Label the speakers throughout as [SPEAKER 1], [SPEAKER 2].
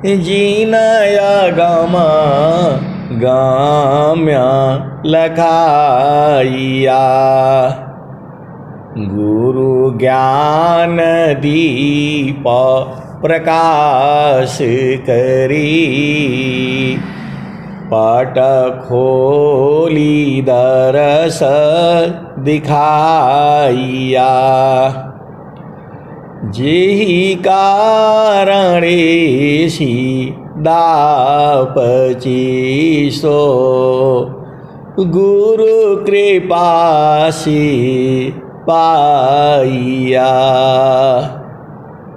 [SPEAKER 1] जीनय गम गाम्य लखाइया। गुरु ज्ञान दीप प्रकाश करी, पट खोली दरस दिखाइया। जेहि कारणेसी दापची सो, गुरु कृपासी पाइया।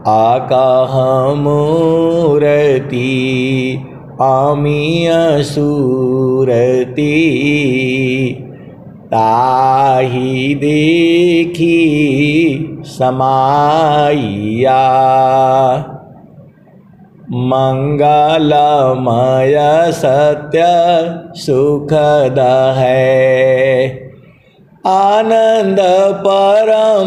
[SPEAKER 1] आकाह मूरति अमीय सूरति, ताहि देखी समाइया। मंगलमय सत्य सुखद है, आनंद परमानंद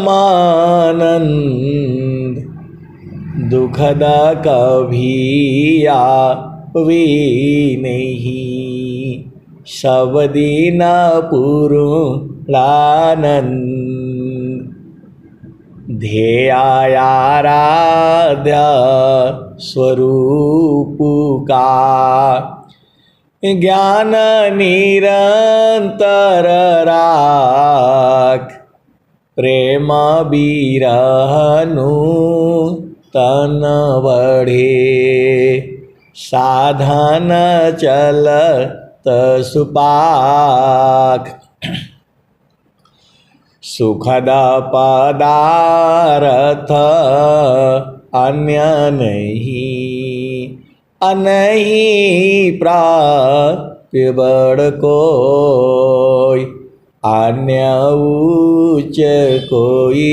[SPEAKER 1] दुखद कभी आवे नहीं। सब दिन पूर्णानंद ध्येयाराध्य स्वरूप का, ज्ञान निरंतर राख। प्रेम बिरहनु तन बढ़े, साधन चलत सुपाख। सुखद पदारथ अन्य नहीं, अनहीं प्राप्य बड़ कोई। अन्य उच्च कोई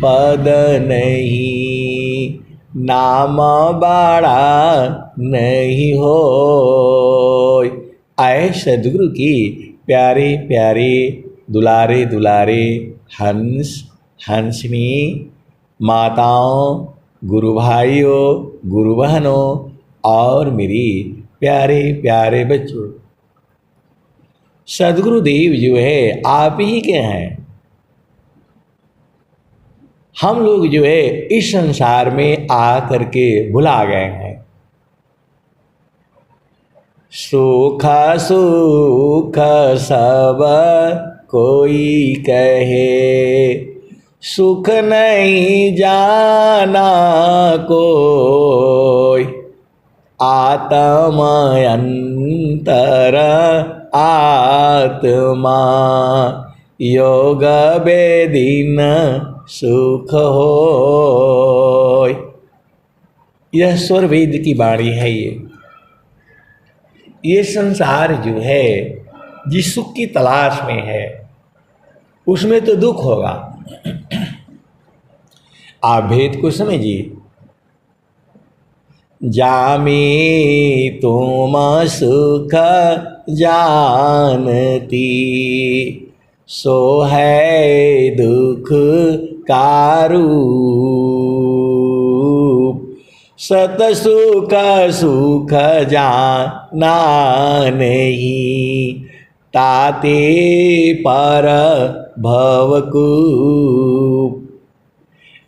[SPEAKER 1] पद नहीं, नाम बड़ा नहीं होय। आए सद्गुरु की प्यारे प्यारे दुलारे दुलारे हंस हंसनी माताओं, गुरु भाइयों, गुरु बहनों और मेरी प्यारे प्यारे बच्चों। सद्गुरुदेव जो है आप ही के हैं। हम लोग जो है इस संसार में आ करके भुला गए हैं। सुख सुख सब कोई कहे, सुख नहीं जाना कोई। आत्मा अंतर आत्मा, योग बेदीन सुख होय। यह स्वर वेद की वाणी है। ये संसार जो है जिस सुख की तलाश में है उसमें तो दुख होगा। आप भेद को समझिए। जामी तुम सुख जानती, सो है दुख कारूप। सत सुख सुख जाना नहीं, ताते पर भवकूप।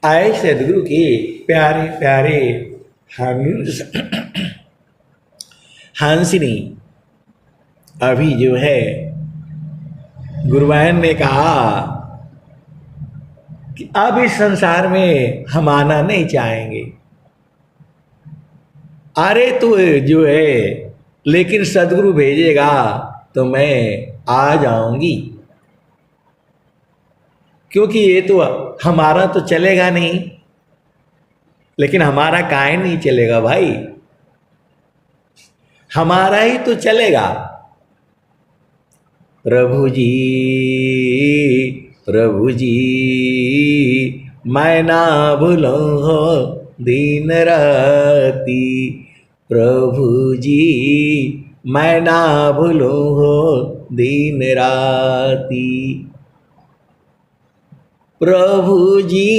[SPEAKER 1] आए सद्गुरु के प्यारे प्यारे हंसिनी। अभी जो है गुरुवायन ने कहा कि अब इस संसार में हम आना नहीं चाहेंगे। अरे तू जो है लेकिन सद्गुरु भेजेगा तो मैं आ जाऊंगी, क्योंकि ये तो हमारा तो चलेगा नहीं। लेकिन हमारा काहे नहीं चलेगा भाई, हमारा ही तो चलेगा। प्रभु जी मैं ना भूलूं हो दिन राती। प्रभु जी मैं ना भूलूं हो दिन राती। प्रभु जी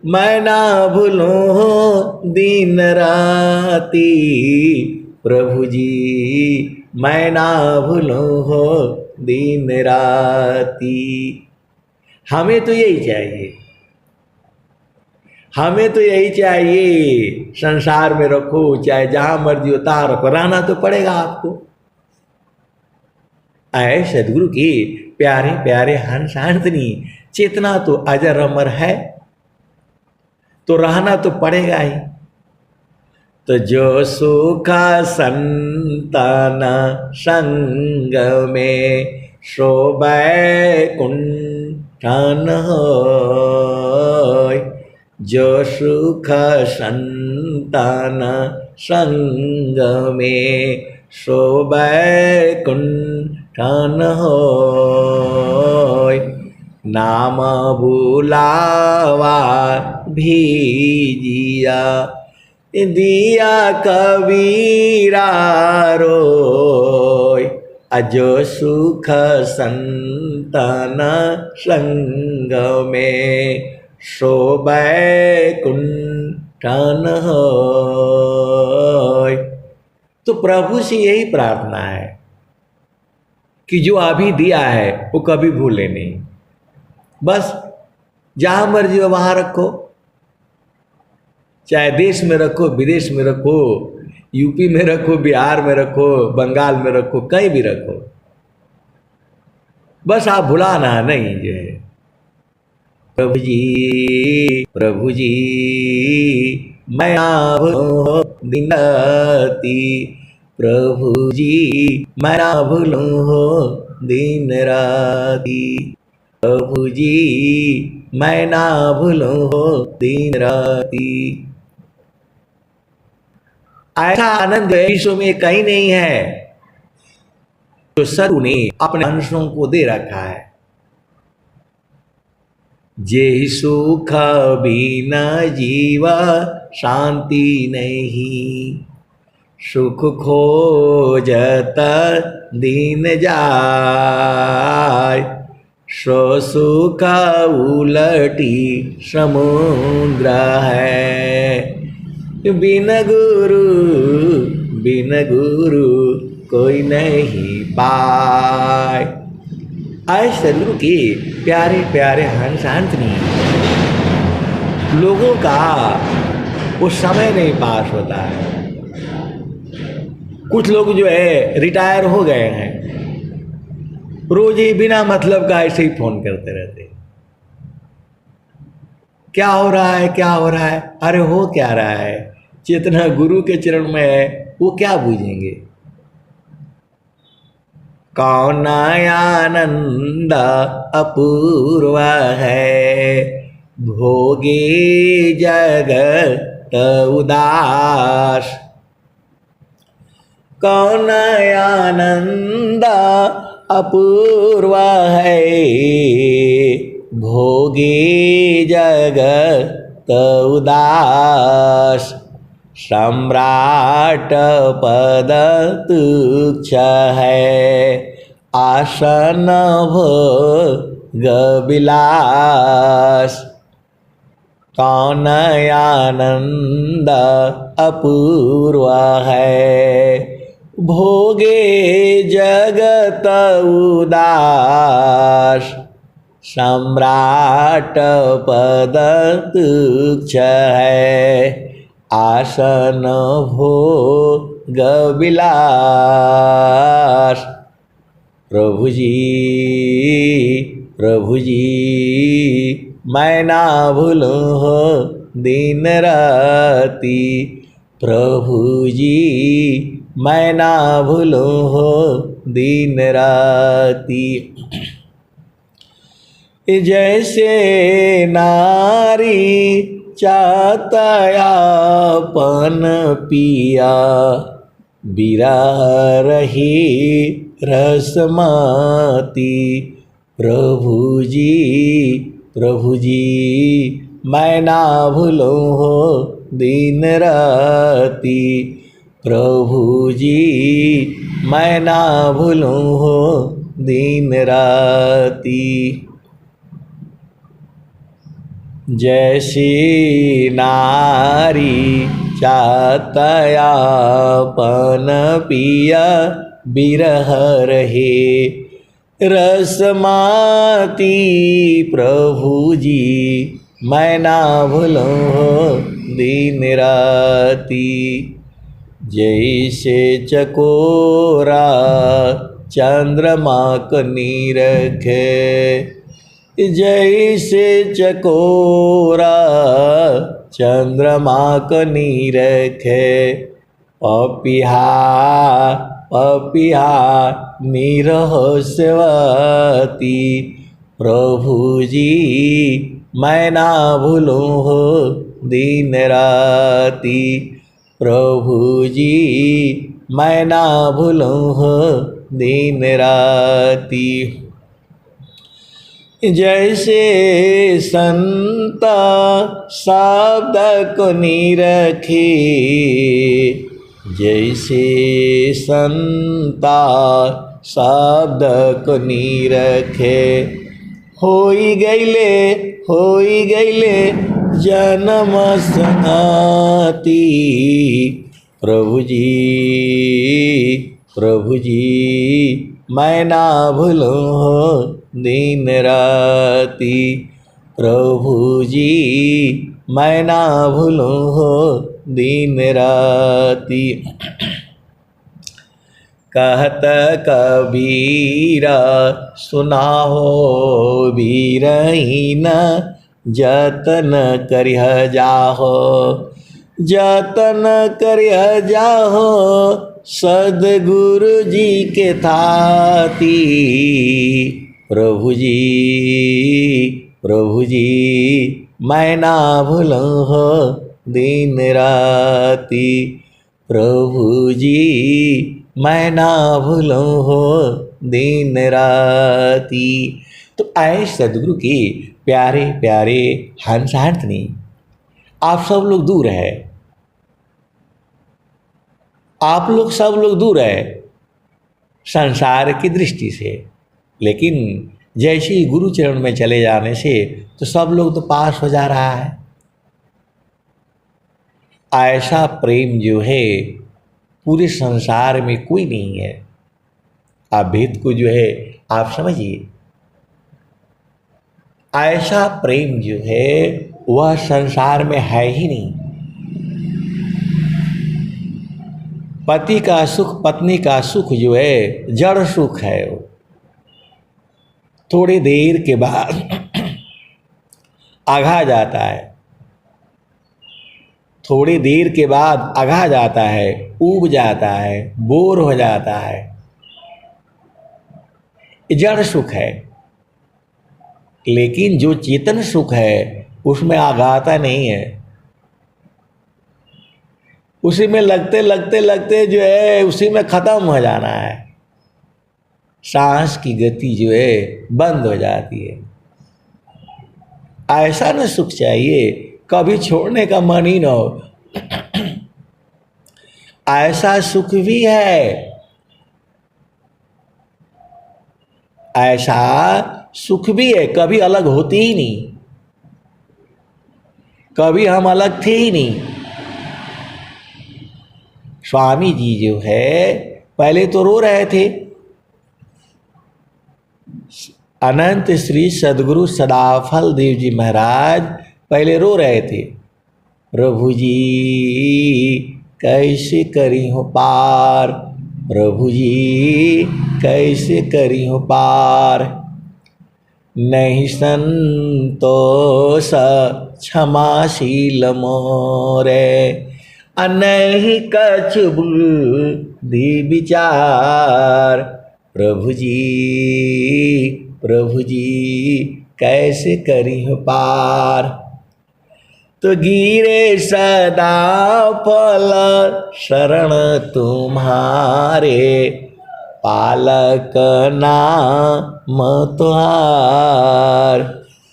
[SPEAKER 1] मैं ना भूलूं हो दिन राती, प्रभु जी मैं ना भूलूं हो दिन राती। हमें तो यही चाहिए, हमें तो यही चाहिए। संसार में रखो चाहे जहां मर्जी होता रखो, रहना तो पड़ेगा आपको। आए सदगुरु की प्यारे प्यारे हंस हंसनी, चेतना तो अजर अमर है, तो रहना तो पड़ेगा ही। तो जो सुख संतान संग में शोभै कुंठन होय, जो सुख संतान संग में शोभै कुंठन होय, नाम बुलावा भीजिया दिया कबीरा रोय, अजो सुख संतान संग में शोभै कुंठन होय। तो प्रभु से यही प्रार्थना है कि जो अभी दिया है वो कभी भूले नहीं। बस जहां मर्जी हो वहां रखो, चाहे देश में रखो, विदेश में रखो, यूपी में रखो, बिहार में रखो, बंगाल में रखो, कहीं भी रखो, बस आप भुलाना नहीं जो है। प्रभु जी मैं ना भूलूं दिन राती, प्रभु जी मैं ना भूलूं हो दिन राती, प्रभु जी मैं ना भूलूं हो दिन राती। ऐसा आनंद विश्व में कहीं नहीं है जो सदगुरु ने अपने अंशों को दे रखा है। जे सुख बिना जीवा शांति नहीं, सुख खोजत दिन जाय, सो सुख उलटी समुद्र है, बिन गुरु कोई नहीं पाए। आए सदगुरु के प्यारे प्यारे हंस हंसनी, लोगों का वो समय नहीं पास होता है। कुछ लोग जो है रिटायर हो गए हैं, रोज ही बिना मतलब का ऐसे ही फोन करते रहते, क्या हो रहा है क्या हो रहा है। अरे हो क्या रहा है, चेतना गुरु के चरण में है, वो क्या बूझेंगे। कौन आनंद अपूर्व है, भोगे जगत उदास, कौन आनंद अपूर्व है, भोगे जगत उदास, सम्राट पद तुच्छ है, आसन भोग विलास, कौन आनंद अपूर्व है, भोगे जगत उदास, सम्राट पद तुच्छ है, आसन भोग विलास। प्रभु जी मैं ना भूलूं हो दिन राती, प्रभु जी मैं ना भूलूं हो दिन राती। जैसे नारी चाहतायापन पिया, बिरह रही रसमाती, प्रभु जी मैं ना भूलूं हो दिन राती, प्रभु जी मैं ना भूलूं हो दिन राती। जैसी नारी चातयापन पिया बिरह रहे, रसमाती प्रभु जी मैं ना भूलूं दिन राती। जैसे चकोरा चंद्रमा को निरखे, जैसे चकोरा चंद्रमा को निरखे, पपिहा पपिहा निरहस्यवती। प्रभु जी मैं ना भूलूं हो दिन राती, प्रभु जी मैं ना भूलूं हो दिन राती। जैसे संता शब्द को निरखे, जैसे संता शब्द को निरखे, होई गईले जन्म संगाती। प्रभु जी मैं ना भूलूं हो दिन राती, प्रभु जी मैं ना भूलूं हो दिन राती। कहत कबीरा सुना हो बीरहीन, जतन करिह जाहो, जतन करिह जाहो सद्गुरु जी के थाती। प्रभु जी मैं ना भूलूं हो दिन राती, प्रभु जी मैं ना भूलूं हो दिन राती। तो आए सदगुरु के प्यारे प्यारे हंसार्थनी, आप सब लोग दूर है, आप लोग सब लोग दूर है संसार की दृष्टि से, लेकिन जैसे ही गुरु चरण में चले जाने से तो सब लोग तो पास हो जा रहा है। ऐसा प्रेम जो है पूरे संसार में कोई नहीं है। आप भेद को जो है आप समझिए, ऐसा प्रेम जो है वह संसार में है ही नहीं। पति का सुख पत्नी का सुख जो है जड़ सुख है, वो थोड़ी देर के बाद आघा जाता है, थोड़ी देर के बाद आघा जाता है, ऊब जाता है, बोर हो जाता है। जड़ सुख है, लेकिन जो चेतन सुख है उसमें आघाता नहीं है। उसी में लगते लगते लगते जो है उसी में खत्म हो जाना है। सांस की गति जो है बंद हो जाती है। ऐसा न सुख चाहिए कभी छोड़ने का मन ही न हो। ऐसा सुख भी है, ऐसा सुख भी है, कभी अलग होती ही नहीं, कभी हम अलग थे ही नहीं। स्वामी जी जो है पहले तो रो रहे थे, अनंत श्री सद्गुरु सदाफल देव जी महाराज पहले रो रहे थे। प्रभु जी कैसे करी हो पार, प्रभु जी कैसे करी हो पार। नहीं संतोष क्षमाशील मोरे, नहीं कछ बुद्धि विचार। प्रभु जी कैसे करी हो पार। तो गिरे सदा फल शरण तुम्हारे, पालक नाम तुहार।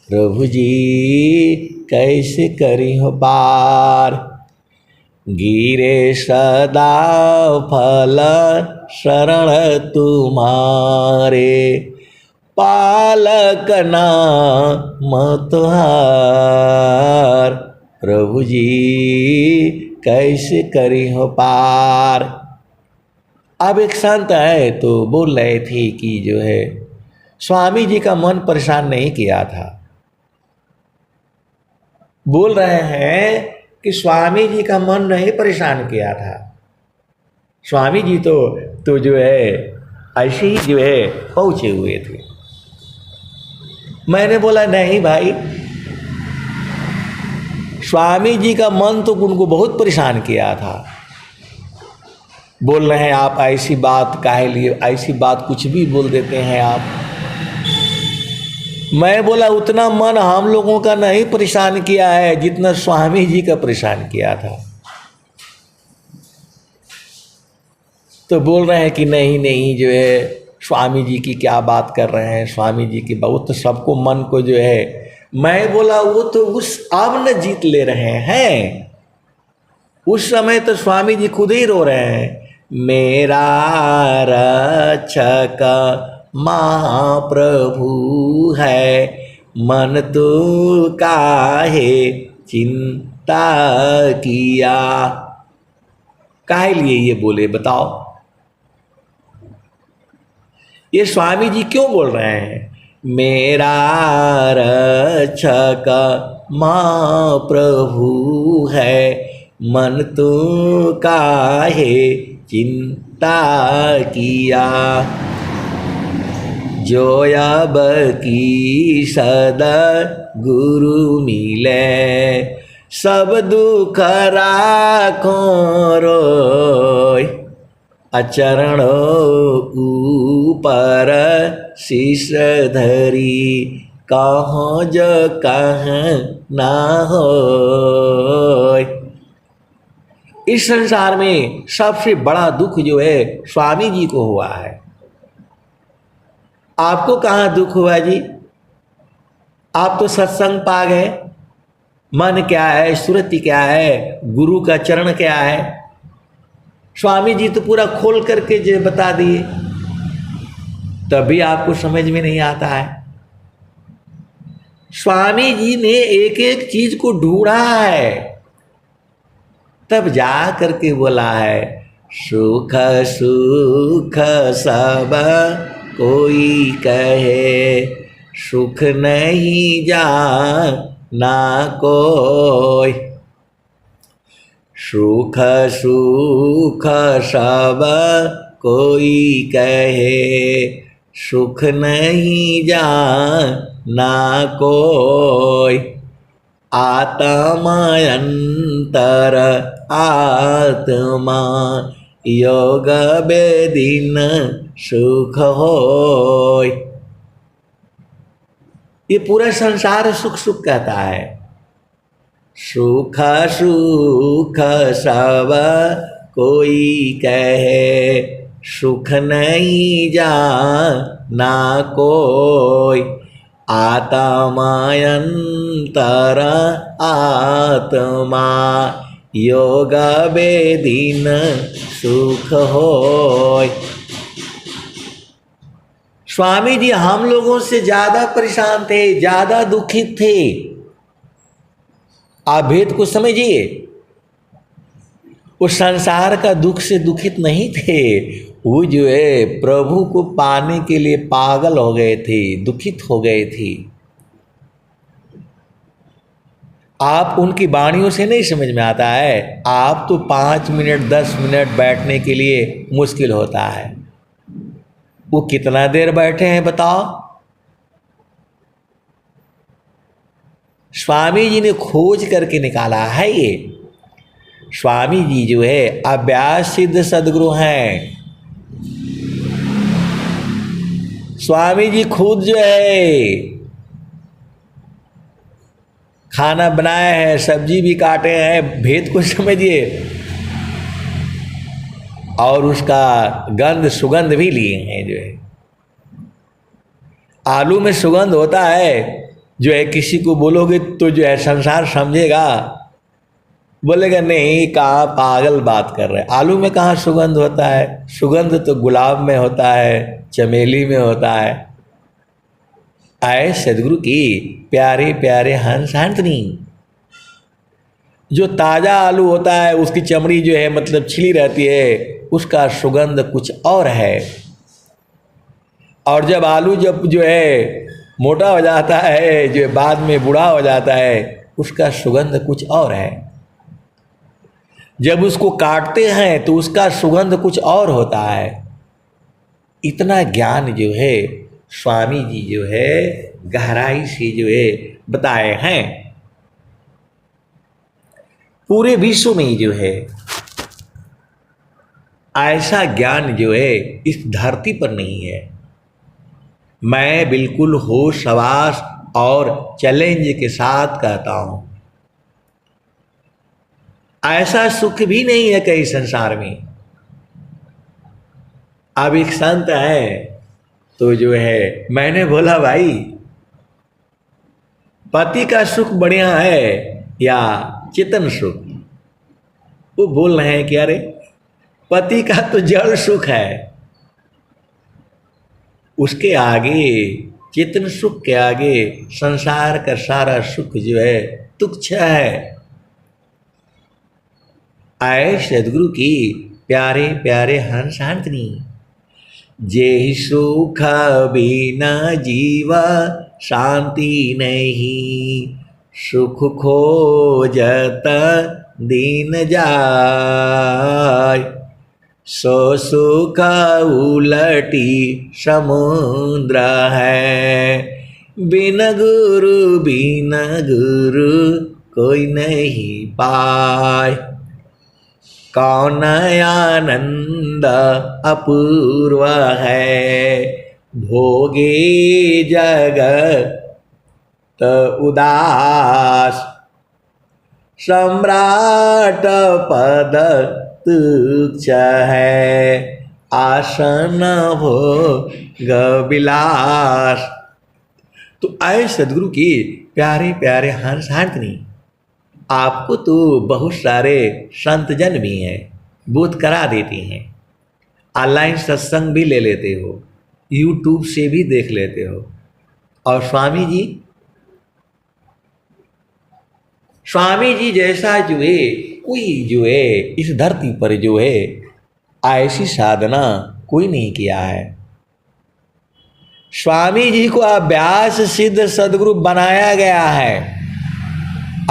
[SPEAKER 1] प्रभु जी कैसे करी हो पार। गिरे सदा फल शरण तुम्हारे, पालक नाम तुहार, प्रभु जी कैसे करी हो पार। अब एक संत है तो बोल रहे थे कि जो है स्वामी जी का मन परेशान नहीं किया था। बोल रहे हैं कि स्वामी जी का मन नहीं परेशान किया था, स्वामी जी तो जो है ऐसे ही जो है पहुंचे हुए थे। मैंने बोला नहीं भाई, स्वामी जी का मन तो उनको बहुत परेशान किया था। बोल रहे हैं आप ऐसी बात काहे लिए, ऐसी बात कुछ भी बोल देते हैं आप। मैं बोला उतना मन हम लोगों का नहीं परेशान किया है जितना स्वामी जी का परेशान किया था। तो बोल रहे हैं कि नहीं नहीं जो है स्वामी जी की क्या बात कर रहे हैं, स्वामी जी की बहुत तो सबको मन को जो है। मैं बोला वो तो उस अब न जीत ले रहे हैं, उस समय तो स्वामी जी खुद ही रो रहे हैं, मेरा रक्षक महाप्रभु है, मन तो काहे चिंता किया। काहे लिए ये बोले बताओ, ये स्वामी जी क्यों बोल रहे हैं, मेरा रक्षक महाप्रभु है, मन तो काहे चिंता किया। जो अब की सदा गुरु मिले, सब दुख राखो रोय, अचरण ऊपर शीश धरी, कहो जो कहाँ ना हो। इस संसार में सबसे बड़ा दुख जो है स्वामी जी को हुआ है। आपको कहाँ दुख हुआ जी, आप तो सत्संग पा गए। मन क्या है, सुरति क्या है, गुरु का चरण क्या है, स्वामी जी तो पूरा खोल करके जो बता दिए, तभी आपको समझ में नहीं आता है। स्वामी जी ने एक एक चीज को ढूंढा है, तब जा करके बोला है, सुख सुख सब कोई कहे, सुख नहीं जाना कोई, सुख सुख सब कोई कहे, सुख नहीं जाना कोई, आत्मा अंतर आत्मा योग बेदीन सुख होय। ये पूरा संसार सुख सुख कहता है, सुख सुख सब कोई कहे, सुख नहीं जाना कोई, आत्मा अंतर आत्मा योग बेदीन सुख होय। स्वामी जी हम लोगों से ज्यादा परेशान थे, ज्यादा दुखित थे। आप भेद को समझिए, वो संसार का दुख से दुखित नहीं थे, वो जो है प्रभु को पाने के लिए पागल हो गए थे, दुखित हो गए थे। आप उनकी वाणियों से नहीं समझ में आता है, आप तो 5 मिनट 10 मिनट बैठने के लिए मुश्किल होता है, वो कितना देर बैठे हैं बताओ। स्वामी जी ने खोज करके निकाला है ये। स्वामी जी जो है अभ्यास सिद्ध सदगुरु हैं। स्वामी जी खुद जो है खाना बनाए हैं, सब्जी भी काटे हैं, भेद को समझिए, और उसका गंध सुगंध भी लिए हैं। जो है आलू में सुगंध होता है, जो है किसी को बोलोगे तो जो है संसार समझेगा, बोलेगा नहीं कहाँ पागल बात कर रहे हैं, आलू में कहाँ सुगंध होता है, सुगंध तो गुलाब में होता है, चमेली में होता है। आए सदगुरु की प्यारे प्यारे हंस हंसनी। जो ताज़ा आलू होता है उसकी चमड़ी जो है मतलब छिली रहती है, उसका सुगंध कुछ और है। और जब आलू जब जो है मोटा हो जाता है, जो बाद में बूढ़ा हो जाता है, उसका सुगंध कुछ और है। जब उसको काटते हैं तो उसका सुगंध कुछ और होता है। इतना ज्ञान जो है स्वामी जी जो है गहराई से जो है बताए हैं। पूरे विश्व में जो है ऐसा ज्ञान जो है इस धरती पर नहीं है। मैं बिल्कुल होश हवास और चैलेंज के साथ कहता हूं, ऐसा सुख भी नहीं है कहीं संसार में। अब एक संत है तो जो है मैंने बोला भाई पति का सुख बढ़िया है या चेतन सुख? वो बोल रहे हैं कि अरे पति का तो जड़ सुख है, उसके आगे चेतन सुख के आगे संसार का सारा सुख जो है तुच्छ है। आए सदगुरु की प्यारे प्यारे हंस हंसनी। जे सुख बिना जीवा शांति नहीं, सुख खोजत दीन जाय। सो सुख उलटी समुद्र है, बिन गुरु कोई नहीं पाए। कौन आनंद अपूर्व है, भोगे जगत उदास। सम्राट पद तुच्छ है, आसन भोग विलास। तो आए सदगुरु की प्यारे प्यारे हंस हंसनी। आपको तो बहुत सारे संत जन भी हैं, बोध करा देती हैं, ऑनलाइन सत्संग भी ले लेते हो, यूट्यूब से भी देख लेते हो। और स्वामी जी जैसा जो है कोई जो है इस धरती पर जो है ऐसी साधना कोई नहीं किया है। स्वामी जी को अभ्यास सिद्ध सदगुरु बनाया गया है।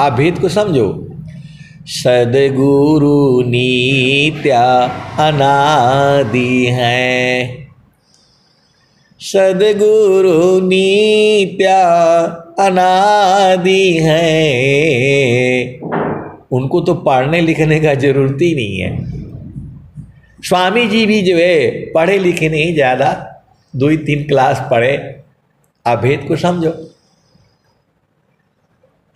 [SPEAKER 1] आप भेद को समझो। सदगुरु नित्य अनादि है, सदगुरु नित्य अनादि है। उनको तो पढ़ने लिखने का जरूरत ही नहीं है। स्वामी जी भी जो है पढ़े लिखे नहीं, ज़्यादा 2-3 क्लास पढ़े। आप भेद को समझो।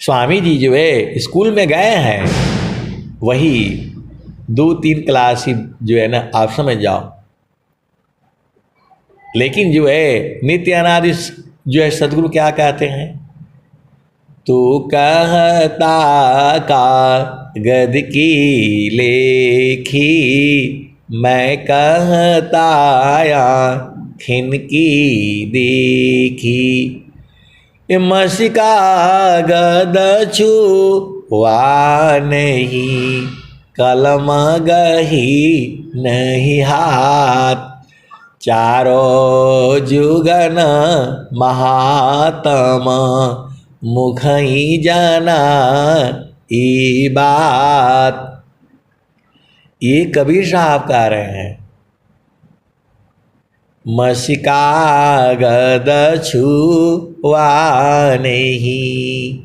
[SPEAKER 1] स्वामी जी जो है स्कूल में गए हैं, वही 2-3 क्लास ही जो है ना आप समझ जाओ। लेकिन जो है नित्य अनादि जो है सदगुरु क्या कहते हैं? तू कहता कागद की लेखी, मैं कहता आँखिन की देखी। मसिका गद छुआ नहीं, कलम गही नहीं हाथ। चारों जुगन महात्म, मुख ही जाना ई बात। ये कबीर साहब कह रहे हैं। मसिका गद छुआ नहीं,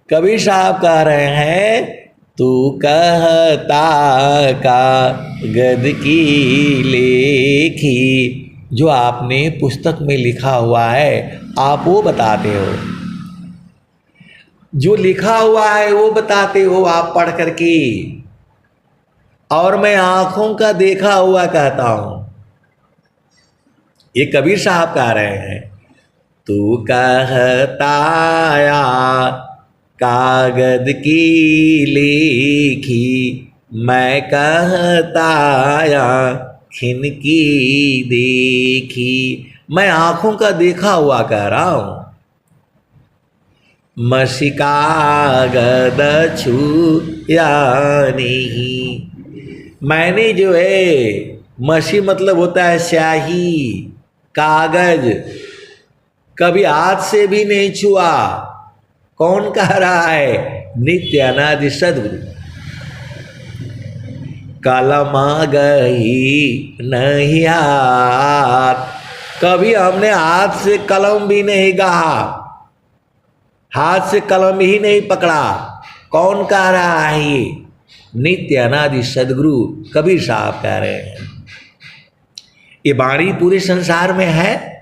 [SPEAKER 1] कबीर साहब कह रहे हैं तू कहता कागद की लेखी। जो आपने पुस्तक में लिखा हुआ है आप वो बताते हो, जो लिखा हुआ है वो बताते हो आप पढ़ करके, और मैं आंखों का देखा हुआ कहता हूं। ये कबीर साहब कह रहे हैं। तू कहता कागद की लेखी, मैं कहता आँखिन की देखी। मैं आंखों का देखा हुआ कह रहा हूं। मसिकागद छुया नहीं, मैंने जो है, मसी मतलब होता है स्याही, कागज कभी हाथ से भी नहीं छुआ। कौन कह रहा है? नित्य अनादि सद्गुरु। कलम गई नहीं हाथ, कभी हमने हाथ से कलम भी नहीं गहा, हाथ से कलम ही नहीं पकड़ा। कौन कह रहा है ये? नित्य अनादि सद्गुरु कबीर साहब कह रहे हैं। ये वाणी पूरे संसार में है।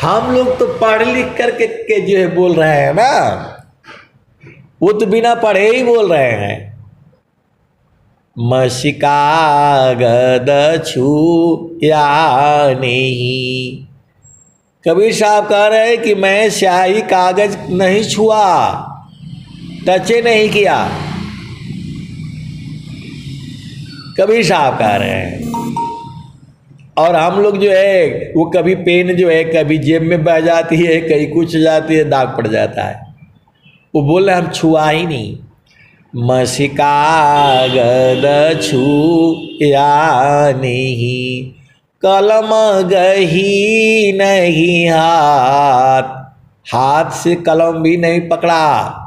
[SPEAKER 1] हम लोग तो पढ़ लिख करके के जो है बोल रहे हैं ना, वो तो बिना पढ़े ही बोल रहे हैं। मसिकागद छुया नहीं, कबीर साहब कह रहे हैं कि मैं स्याही कागज नहीं छुआ, टचे नहीं किया। कबीर साहब कह रहे हैं। और हम लोग जो है वो कभी पेन जो है कभी जेब में बह जाती है, कहीं कुछ जाती है, दाग पड़ जाता है। वो बोल रहे हम छुआ ही नहीं। मसिकागद छुया नहीं, कलम गही नहीं हाथ, हाथ से कलम भी नहीं पकड़ा।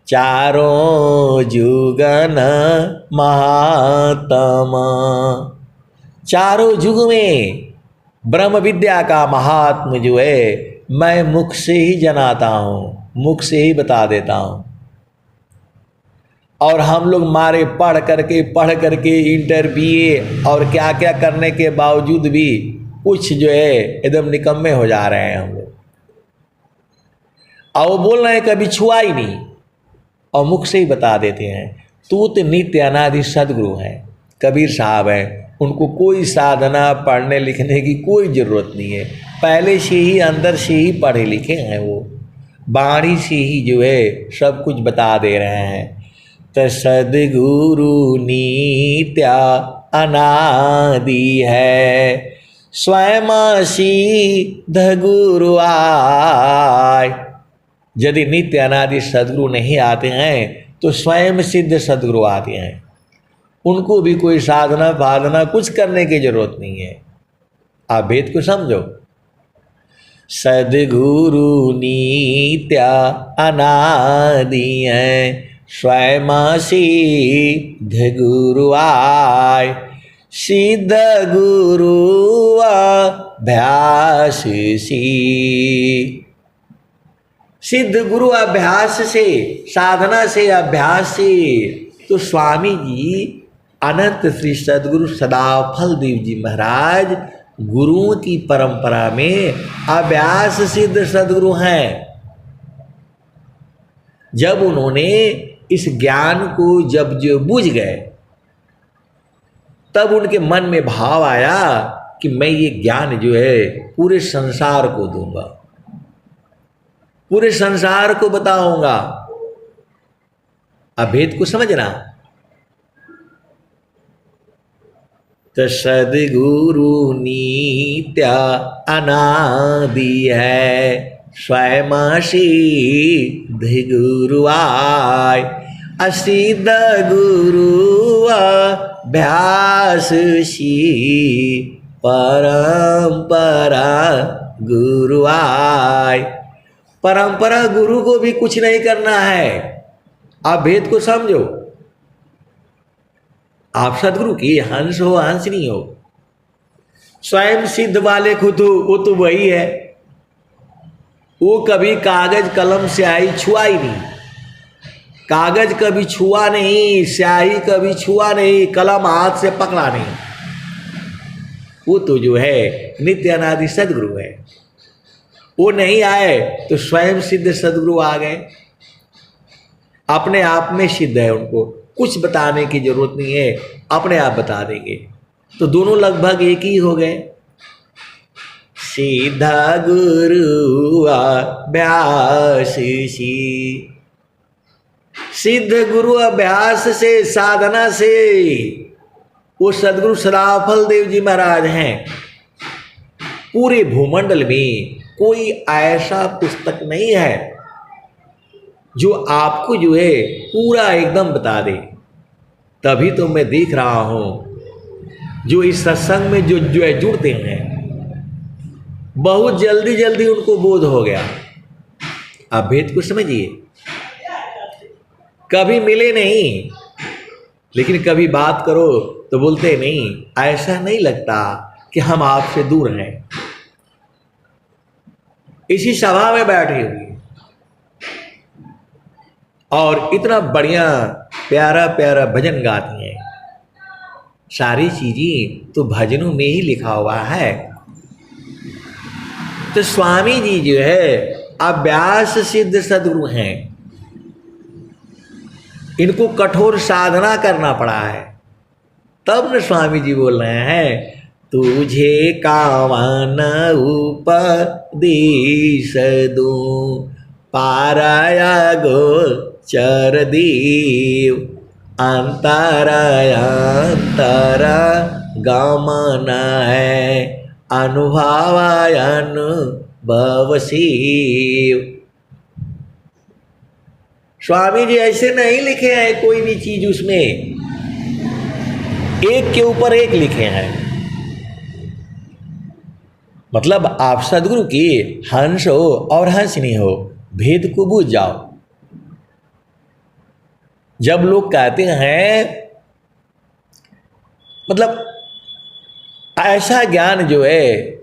[SPEAKER 1] चारों जुगन महात्मा, चारों युग में ब्रह्म विद्या का महात्म जो है मैं मुख से ही जनाता हूँ, मुख से ही बता देता हूँ। और हम लोग मारे पढ़ करके इंटर BA और क्या क्या करने के बावजूद भी कुछ जो है एकदम निकम्मे हो जा रहे हैं हम लोग। और वो बोल रहे हैं कभी छुआ ही नहीं, और मुख से ही बता देते हैं। तू तो नित्य अनादि सद्गुरु हैं, कबीर साहब हैं। उनको कोई साधना पढ़ने लिखने की कोई ज़रूरत नहीं है, पहले से ही अंदर से ही पढ़े लिखे हैं। वो वाणी से ही जो है सब कुछ बता दे रहे हैं। तो सद्गुरु नित्या अनादि है, स्वयं सिद्ध गुरु आय। यदि नित्य अनादि सद्गुरु नहीं आते हैं तो स्वयं सिद्ध सद्गुरु आते हैं। उनको भी कोई साधना फाधना कुछ करने की जरूरत नहीं है। आप भेद को समझो। सद्गुरु नित्या अनादि है, स्वयं सिद्ध गुरु आय। सिद्ध गुरु अभ्यास सी, सिद्ध गुरु अभ्यास से, साधना से, अभ्यास से। तो स्वामी जी अनंत श्री सद्गुरु सदाफल देव जी महाराज गुरुओं की परंपरा में अभ्यास सिद्ध सद्गुरु हैं। जब उन्होंने इस ज्ञान को जब जो बुझ गए, तब उनके मन में भाव आया कि मैं ये ज्ञान जो है पूरे संसार को दूंगा, पूरे संसार को बताऊंगा। अब भेद को समझना। तो सद्गुरु नित्या अनादि है, स्वयं सिद्ध गुरु आय। असिद्ध गुरु अभ्यास सी, परंपरा गुरु आय। परंपरा गुरु को भी कुछ नहीं करना है। आप भेद को समझो। आप सदगुरु की हंस हो, हंसनी हो। स्वयं सिद्ध वाले खुद वो तो वही है। वो कभी कागज कलम स्याही छुआ ही नहीं, कागज कभी छुआ नहीं, स्याही कभी छुआ नहीं, कलम हाथ से पकड़ा नहीं। वो तो जो है नित्य अनादि सदगुरु है। वो नहीं आए तो स्वयं सिद्ध सदगुरु आ गए, अपने आप में सिद्ध है। उनको कुछ बताने की जरूरत नहीं है, अपने आप बता देंगे। तो दोनों लगभग एक ही हो गए। सीधा गुरु अभ्यास सी, सिद्ध गुरु अभ्यास से, साधना से वो सदगुरु सदाफल देव जी महाराज हैं। पूरे भूमंडल में कोई ऐसा पुस्तक नहीं है जो आपको जो है पूरा एकदम बता दे। तभी तो मैं देख रहा हूं जो इस सत्संग में जो है जुड़ते हैं, बहुत जल्दी जल्दी उनको बोध हो गया। आप भेद को समझिए। कभी मिले नहीं, लेकिन कभी बात करो तो बोलते नहीं, ऐसा नहीं लगता कि हम आपसे दूर हैं। इसी सभा में बैठे हुए और इतना बढ़िया प्यारा प्यारा भजन गाती हैं। सारी चीजें तो भजनों में ही लिखा हुआ है। तो स्वामी जी जो है अभ्यास सिद्ध सद्गुरु हैं। इनको कठोर साधना करना पड़ा है, तब न स्वामी जी बोल रहे हैं, तुझे कावन उपदेश दूं पाराया गोचर देव अंतराया अंतरा गमन है अनुभवायन भवशिव। स्वामी जी ऐसे नहीं लिखे हैं कोई भी चीज, उसमें एक के ऊपर एक लिखे हैं। मतलब आप सदगुरु की हंस हो और हंसनी हो, भेद को बूझ जाओ। जब लोग कहते हैं, मतलब ऐसा ज्ञान जो है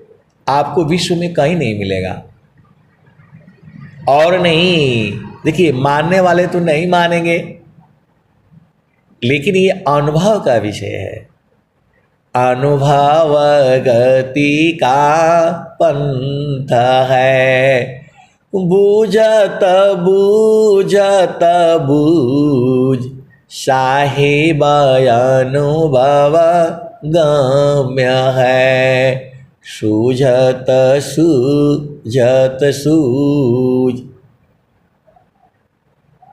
[SPEAKER 1] आपको विश्व में कहीं नहीं मिलेगा। और नहीं, देखिए मानने वाले तो नहीं मानेंगे, लेकिन ये अनुभव का विषय है। अनुभव गति का पंथ है, बूझत बूझत बूझ साहिब अनुभव गम्य है, सूझत सूझत सूझ।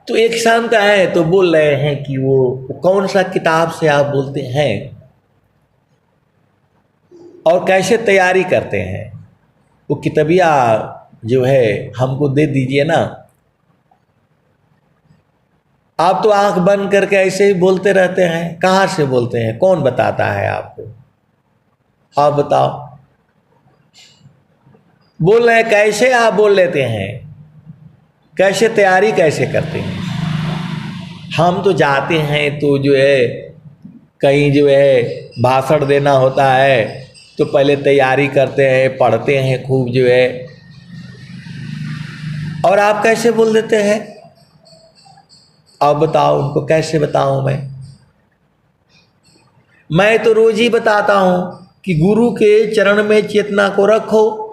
[SPEAKER 1] तो एक शांत है तो बोल रहे हैं कि वो कौन सा किताब से आप बोलते हैं और कैसे तैयारी करते हैं, वो किताबिया जो है हमको दे दीजिए ना। आप तो आंख बंद करके ऐसे ही बोलते रहते हैं, कहाँ से बोलते हैं, कौन बताता है आपको? आप बताओ। बोल रहे कैसे आप बोल लेते हैं, कैसे तैयारी कैसे करते हैं? हम तो जाते हैं तो जो है कहीं जो है भाषण देना होता है तो पहले तैयारी करते हैं, पढ़ते हैं खूब जो है, और आप कैसे बोल देते हैं? अब बताओ उनको कैसे बताऊं मैं तो रोज ही बताता हूं कि गुरु के चरण में चेतना को रखो,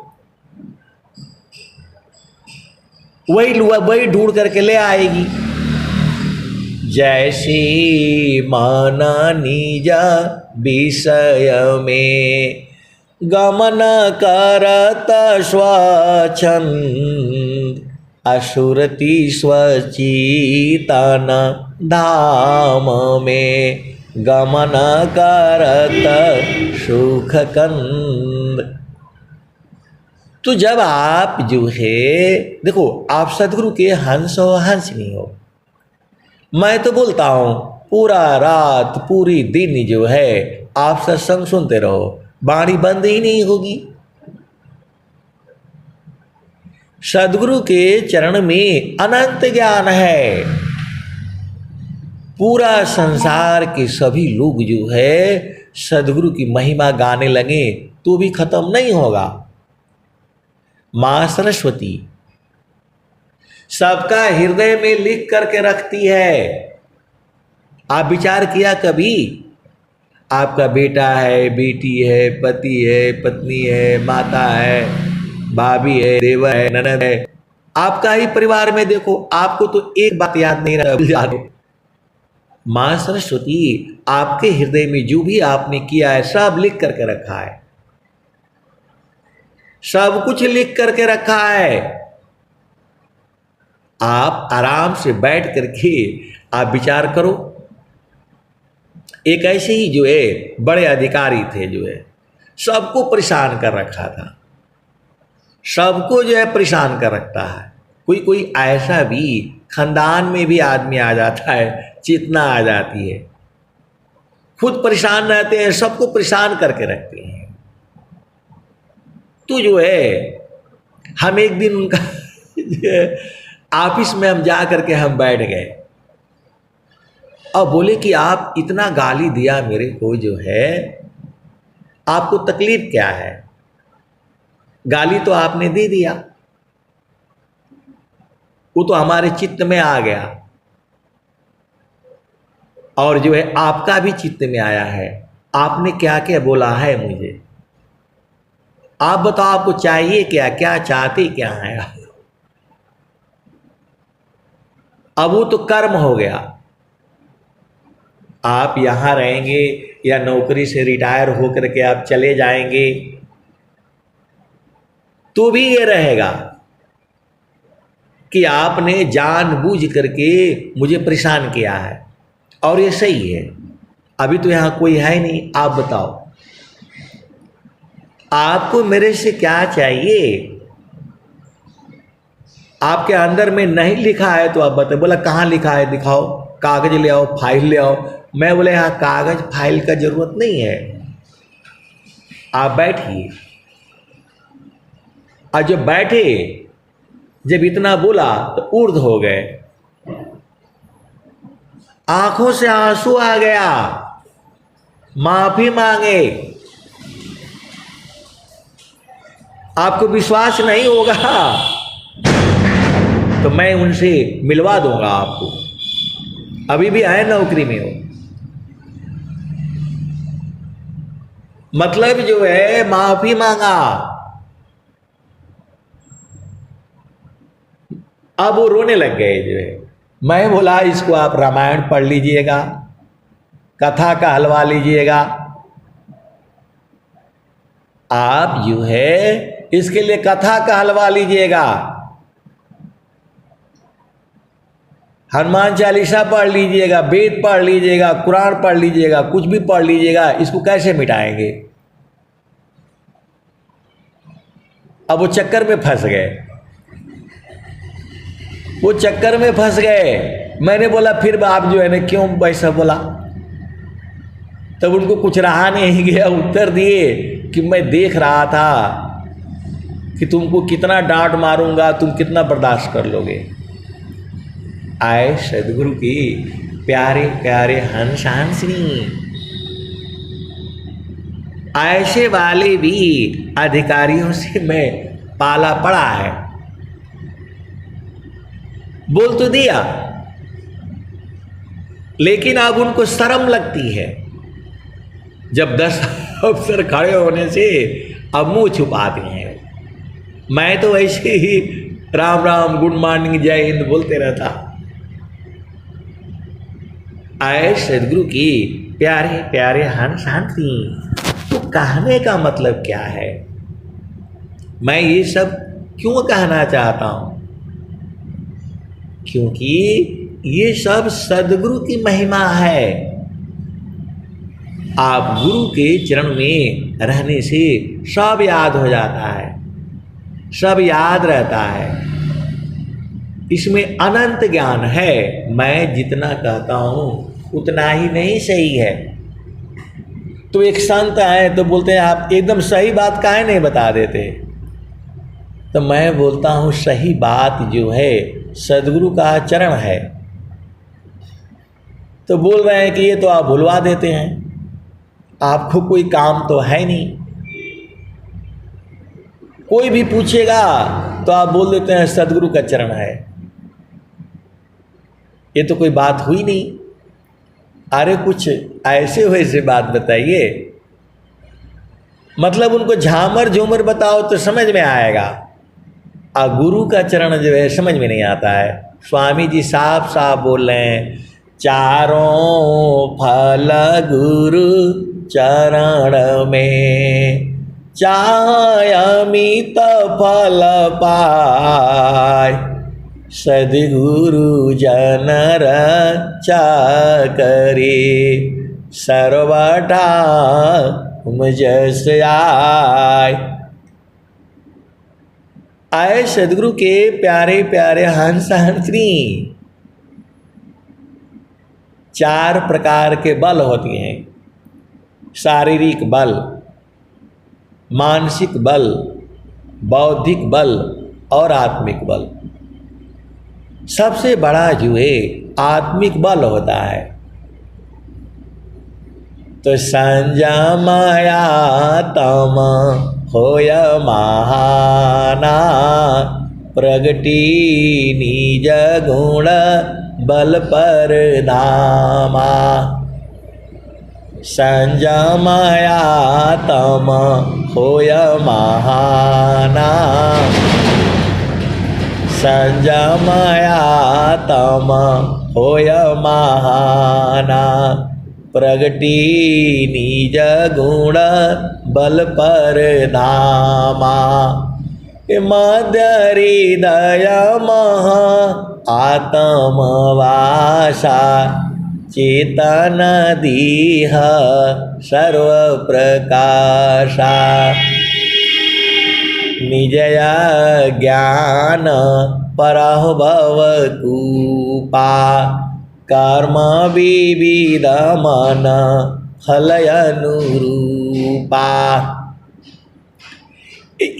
[SPEAKER 1] वही ढूंढ करके ले आएगी। जैसे माना निजा विषय में गमन करत स्वच्छंद, असुरति स्वचितन धाम में गमन करत सुख कंद। तो जब आप जो है, देखो आप सदगुरु के हंस हो हंसनी हो। मैं तो बोलता हूं पूरा रात पूरी दिन जो है आप सत्संग सुनते रहो, वाणी बंद ही नहीं होगी। सदगुरु के चरण में अनंत ज्ञान है। पूरा संसार के सभी लोग जो है सदगुरु की महिमा गाने लगे तो भी खत्म नहीं होगा। मां सरस्वती सबका हृदय में लिख करके रखती है। आप विचार किया कभी? आपका बेटा है, बेटी है, पति है, पत्नी है, माता है, भाभी है, देवर है, ननद है, आपका ही परिवार में देखो, आपको तो एक बात याद नहीं रहा। मां सरस्वती आपके हृदय में जो भी आपने किया है सब लिख करके रखा है, सब कुछ लिख करके रखा है। आप आराम से बैठ करके आप विचार करो। एक ऐसे ही जो है बड़े अधिकारी थे, जो है सबको परेशान कर रखा था। सबको जो है परेशान कर रखता है। कोई कोई ऐसा भी खानदान में भी आदमी आ जाता है, चेतना आ जाती है, खुद परेशान रहते हैं, सबको परेशान करके रखते हैं। तो जो है हम एक दिन उनका ऑफिस में हम जा करके हम बैठ गए और बोले कि आप इतना गाली दिया मेरे को, जो है आपको तकलीफ क्या है? गाली तो आपने दे दिया, वो तो हमारे चित्त में आ गया और जो है आपका भी चित्त में आया है। आपने क्या क्या बोला है मुझे, आप बताओ आपको चाहिए क्या, क्या चाहते क्या है? अब वो तो कर्म हो गया। आप यहां रहेंगे या नौकरी से रिटायर होकर के आप चले जाएंगे तो भी ये रहेगा कि आपने जानबूझ करके मुझे परेशान किया है, और ये सही है। अभी तो यहां कोई है नहीं, आप बताओ आपको मेरे से क्या चाहिए? आपके अंदर में नहीं लिखा है तो आप बताओ। बोला कहाँ लिखा है, दिखाओ, कागज ले आओ, फाइल ले आओ। मैं बोले यहाँ कागज फाइल का जरूरत नहीं है, आप बैठिए। और जब बैठे, जब इतना बोला तो ऊर्ध्व हो गए, आंखों से आंसू आ गया, माफी मांगे। आपको विश्वास नहीं होगा तो मैं उनसे मिलवा दूंगा आपको, अभी भी आए नौकरी में हो। मतलब जो है माफी मांगा। अब वो रोने लग गए जो है। मैं बोला इसको आप रामायण पढ़ लीजिएगा, कथा का हलवा लीजिएगा। आप जो है इसके लिए कथा का हलवा लीजिएगा, हनुमान चालीसा पढ़ लीजिएगा, वेद पढ़ लीजिएगा, कुरान पढ़ लीजिएगा, कुछ भी पढ़ लीजिएगा, इसको कैसे मिटाएंगे? अब वो चक्कर में फंस गए, वो चक्कर में फंस गए। मैंने बोला फिर आप जो है ना क्यों वैसा बोला? तब उनको कुछ रहा नहीं गया, उत्तर दिए कि मैं देख रहा था कि तुमको कितना डांट मारूंगा, तुम कितना बर्दाश्त कर लोगे। आए सदगुरु की प्यारे प्यारे हंस हंसनी, ऐसे वाले भी अधिकारियों से मैं पाला पड़ा है। बोल तो दिया, लेकिन अब उनको शर्म लगती है। जब 10 अफसर खड़े होने से अब मुंह छुपाते हैं। मैं तो ऐसे ही राम राम, गुड मॉर्निंग, जय हिंद बोलते रहता। आए सदगुरु की प्यारे प्यारे हंस हंसी, तो कहने का मतलब क्या है? मैं ये सब क्यों कहना चाहता हूं? क्योंकि ये सब सदगुरु की महिमा है। आप गुरु के चरण में रहने से सब याद हो जाता है, सब याद रहता है। इसमें अनंत ज्ञान है। मैं जितना कहता हूं उतना ही नहीं सही है। तो एक संत आए तो बोलते हैं आप एकदम सही बात काहे नहीं बता देते? तो मैं बोलता हूं सही बात जो है सदगुरु का चरण है। तो बोल रहे हैं कि ये तो आप भुलवा देते हैं, आपको कोई काम तो है नहीं। कोई भी पूछेगा तो आप बोल देते हैं सदगुरु का चरण है। ये तो कोई बात हुई नहीं। अरे कुछ ऐसे वैसे बात बताइए, मतलब उनको झामर झूमर बताओ तो समझ में आएगा। गुरु का चरण जो है समझ में नहीं आता है। स्वामी जी साफ साफ बोल रहे हैं, चारों फल गुरु चरण में, चाहे अमित फल पाए, सद्गुरु जन रक्षा करे, सर्वथा तुम जस आए। आए सदगुरु के प्यारे प्यारे हंस हंसनी, 4 प्रकार के बल होती हैं। शारीरिक बल, मानसिक बल, बौद्धिक बल और आत्मिक बल। सबसे बड़ा जो है आत्मिक बल होता है। तो संयमया तम होय महाना, प्रगति निज गुण बल पर धामा। संयमया तम होय महाना, संयमया तम होय महाना, प्रगति निज गुण बल पर धामा। मध्य हृदय महा आत्म वासा, चेतन दीह सर्व प्रकाशा। निजय ज्ञान परभव कूपा, कर्म विविध मन फल अनुरूपा।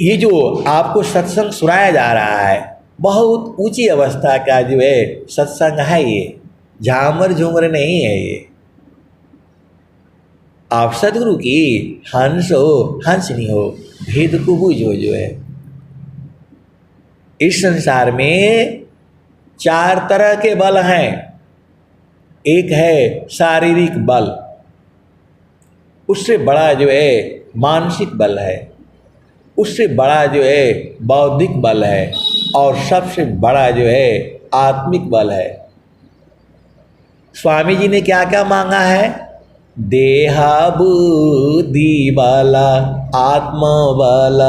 [SPEAKER 1] ये जो आपको सत्संग सुनाया जा रहा है, बहुत ऊंची अवस्था का जो है सत्संग है। ये झामर झूमर नहीं है। ये आप सदगुरु की हंस हो, हंसनी हो, भेद को बूझो। जो है इस संसार में 4 तरह के बल हैं। एक है शारीरिक बल, उससे बड़ा जो है मानसिक बल है, उससे बड़ा जो है बौद्धिक बल है, और सबसे बड़ा जो है आत्मिक बल है। स्वामी जी ने क्या क्या मांगा है? देहा बुद्धि बल आत्म बल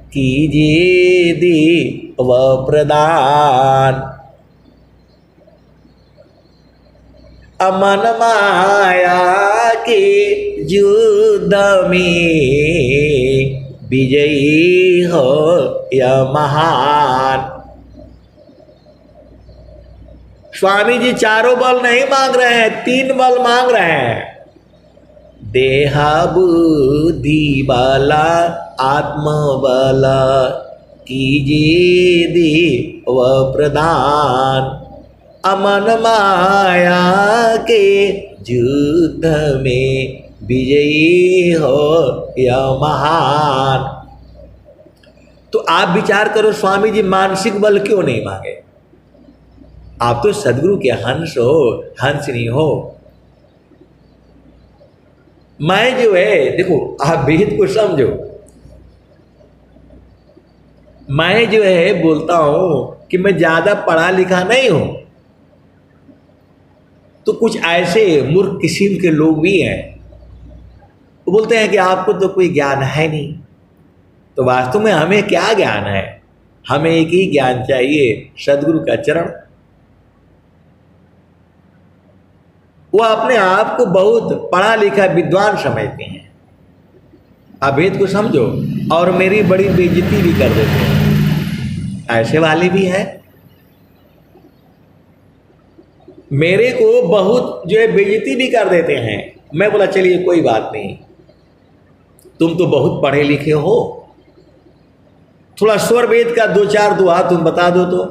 [SPEAKER 1] कीजिए देव प्रदान। अमन माया के युद्ध में विजयी हो या महान। स्वामी जी 4 बल नहीं मांग रहे हैं, 3 बल मांग रहे हैं। देहा बुद्धि बल आत्म बल कीजिए देव प्रदान। अमन माया के युद्ध में विजयी हो या महान। तो आप विचार करो, स्वामी जी मानसिक बल क्यों नहीं मांगे? आप तो सदगुरु के हंस हो, हंसनी हो। मैं जो है, देखो आप वेद को समझो। मैं जो है बोलता हूं कि मैं ज्यादा पढ़ा लिखा नहीं हूं, तो कुछ ऐसे मूर्ख किस्म के लोग भी हैं, वो बोलते हैं कि आपको तो कोई ज्ञान है नहीं। तो वास्तव में हमें क्या ज्ञान है? हमें एक ही ज्ञान चाहिए, सदगुरु का चरण। वो अपने आप को बहुत पढ़ा लिखा विद्वान समझते हैं। आप वेद को समझो, और मेरी बड़ी बेइज्जती भी कर देते हैं। ऐसे वाले भी हैं। मेरे को बहुत जो है बेइज्जती भी कर देते हैं। मैं बोला चलिए कोई बात नहीं, तुम तो बहुत पढ़े लिखे हो, थोड़ा स्वर वेद का 2-4 दुआ तुम बता दो। तो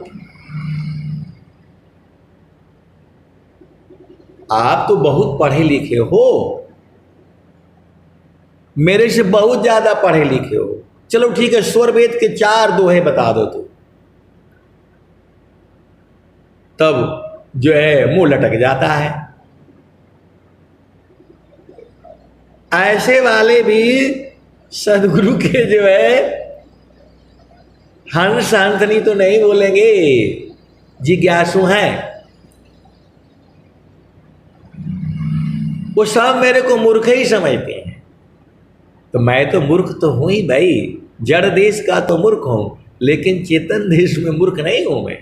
[SPEAKER 1] आप तो बहुत पढ़े लिखे हो, मेरे से बहुत ज्यादा पढ़े लिखे हो, चलो ठीक है, स्वर वेद के 4 दोहे बता दो। तो तब जो है मुंह लटक जाता है। ऐसे वाले भी सदगुरु के जो है हंस हंसनी तो नहीं बोलेंगे, जिज्ञासु हैं। वो सब मेरे को मूर्ख ही समझते हैं। तो मैं तो मूर्ख तो हूं ही भाई, जड़ देश का तो मूर्ख हूं, लेकिन चेतन देश में मूर्ख नहीं हूं मैं।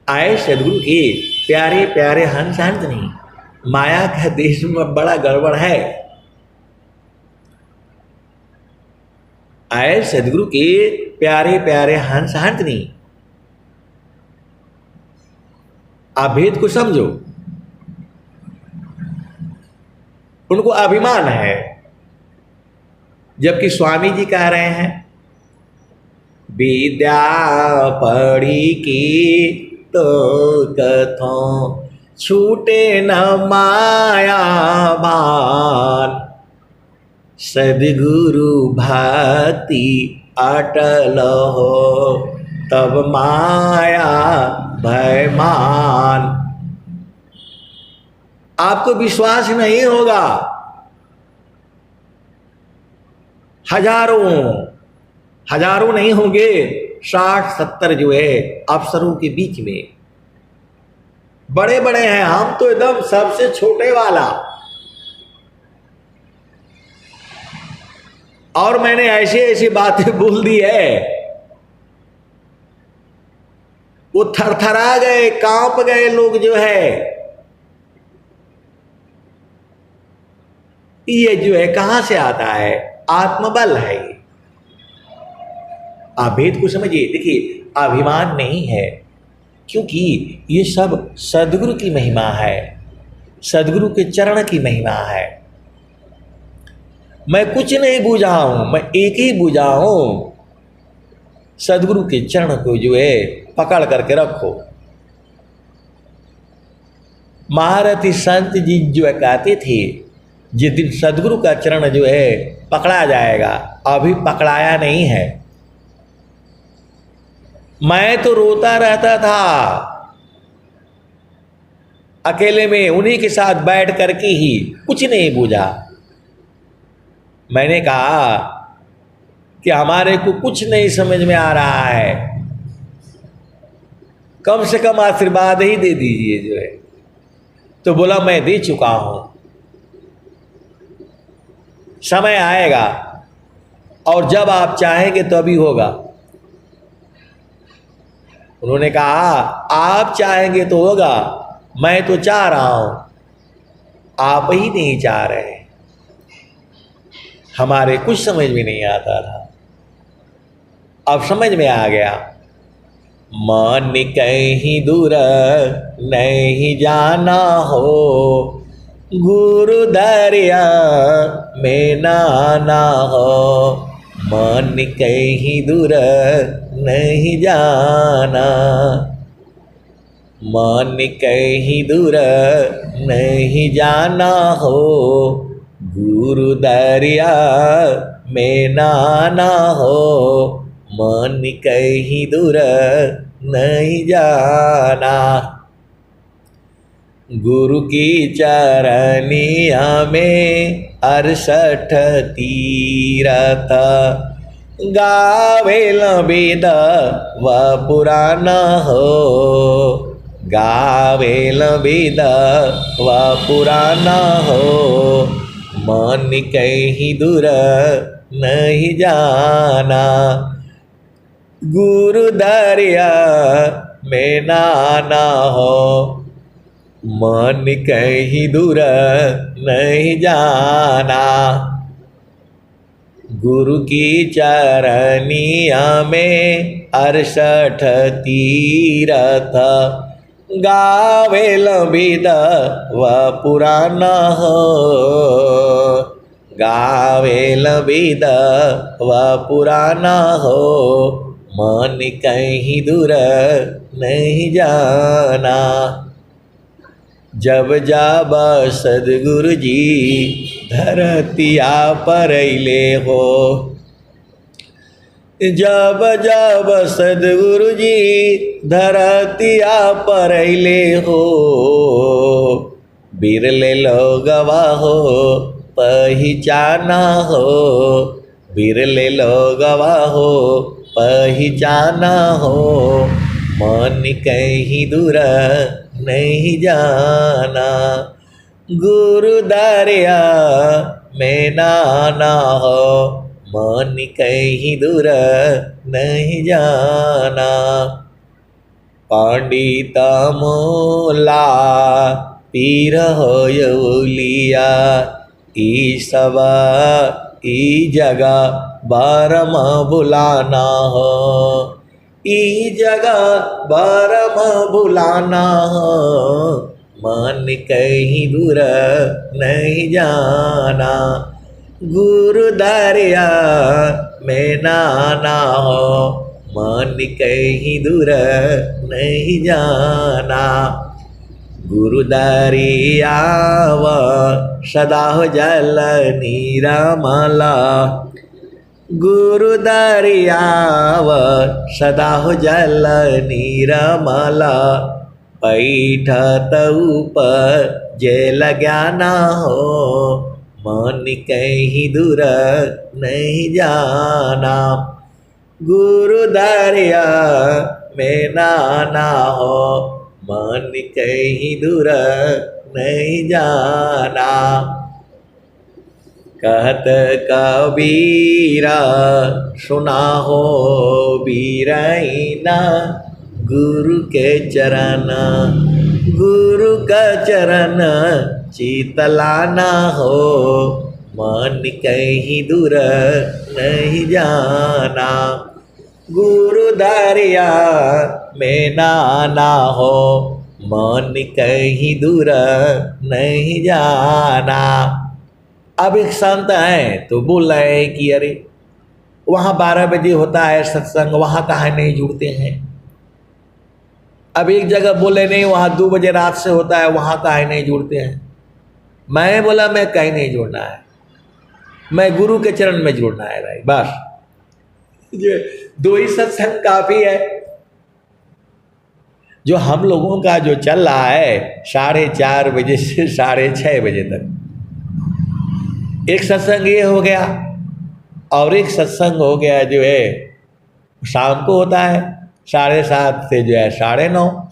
[SPEAKER 1] आए सदगुरु के प्यारे प्यारे हंस हंसनी, माया का देश में बड़ा गड़बड़ है। आए सदगुरु के प्यारे प्यारे हंस हंसनी, आप भेद को समझो। उनको अभिमान है, जबकि स्वामी जी कह रहे हैं विद्या पढ़ी की तो कथों छूटे न माया भान, सदगुरु भक्ति अटल हो तब माया भयमान। आपको विश्वास नहीं होगा, हजारों नहीं होंगे, 60-70 जो है अफसरों के बीच में बड़े बड़े हैं, हम तो एकदम सबसे छोटे वाला। और मैंने ऐसी ऐसी बातें बोल दी है, वो थरथरा गए, कांप गए लोग जो है। ये जो है कहां से आता है? आत्मबल है। आप भेद को समझिए। देखिए, अभिमान नहीं है, क्योंकि ये सब सदगुरु की महिमा है, सदगुरु के चरण की महिमा है। मैं कुछ नहीं बूझा हूं, मैं एक ही बूझा हूं, सदगुरु के चरण को जो है पकड़ करके रखो। महारथी संत जी जो है कहते थे, जिस दिन सदगुरु का चरण जो है पकड़ा जाएगा, अभी पकड़ाया नहीं है। मैं तो रोता रहता था अकेले में, उन्हीं के साथ बैठ करके ही, कुछ नहीं बूझा। मैंने कहा कि हमारे को कुछ नहीं समझ में आ रहा है, कम से कम आशीर्वाद ही दे दीजिए जो है। तो बोला मैं दे चुका हूं, समय आएगा और जब आप चाहेंगे तभी होगा। उन्होंने कहा आप चाहेंगे तो होगा, मैं तो चाह रहा हूं, आप ही नहीं चाह रहे। हमारे कुछ समझ में नहीं आता था, अब समझ में आ गया। मन कहीं दूर नहीं जाना हो, गुरु दरिया में नाना हो। मन कहीं दूर नहीं जाना, मन कहीं दूर नहीं जाना हो, गुरु दरिया में नाना हो। मन कहीं दूर नहीं जाना, गुरु की चरनिया में 68 तीरथ, गावे लबेद व पुराना हो, गावे लबेद व पुराना हो। मन कहीं दूर नहीं जाना, गुरु दरिया में नाना हो। मन कहीं दूर नहीं जाना, गुरु की चरनिया में 68 तीरथ, गावे लबेद व पुराना हो, गावे लबेद व पुराना हो। मन कहीं दूर नहीं जाना, जब जब सदगुरु जी धरतिया पर अइले हो, जब जब सदगुरु जी धरतिया पर अइले हो, बिरले लोगवा हो पहचाना हो, बिरले लोगवा हो पहचाना हो। मन कहीं दूर नहीं जाना, गुरु दरिया में नाना हो। मन कहीं दूर नहीं जाना, पंडित मोला पीर होयलिया, ई सब ई जगह बारम बुलाना हो, ई जगह बारम बुलाना हो, मन कहीं दूर नहीं जाना। गुरु दरिया में नाना हो, मन कहीं दूर नहीं जाना। गुरु दरियाव सदा हो जल निरमला, गुरु दरियाव सदा हो जल निरमला। पैठत ऊपर जेल ज्ञाना हो, मन कहीं दूर नहीं जाना। गुरु दरिया में नाना हो, मन कहीं दूर नहीं जाना। कहत कबीरा सुना हो बीरैना, गुरु के चरण गुरु का चरण चितलाना हो, मन कहीं दूर नहीं जाना। गुरु दरिया में नाना हो, मन कहीं दूर नहीं जाना। अब एक संत है तो बोल रहे हैं कि अरे वहाँ 12 बजे होता है सत्संग, वहाँ कहाँ नहीं जुड़ते हैं। अब एक जगह बोले नहीं वहाँ 2 बजे रात से होता है, वहाँ कहाँ नहीं जुड़ते हैं। मैं बोला मैं कहीं नहीं जुड़ना है, मैं गुरु के चरण में जुड़ना है भाई, बस। ये 2 ही सत्संग काफी है। जो हम लोगों का जो चल रहा है 4:30 बजे से 6:30 बजे तक, एक सत्संग ये हो गया और एक सत्संग हो गया जो है शाम को होता है 7:30 से जो है 9:30।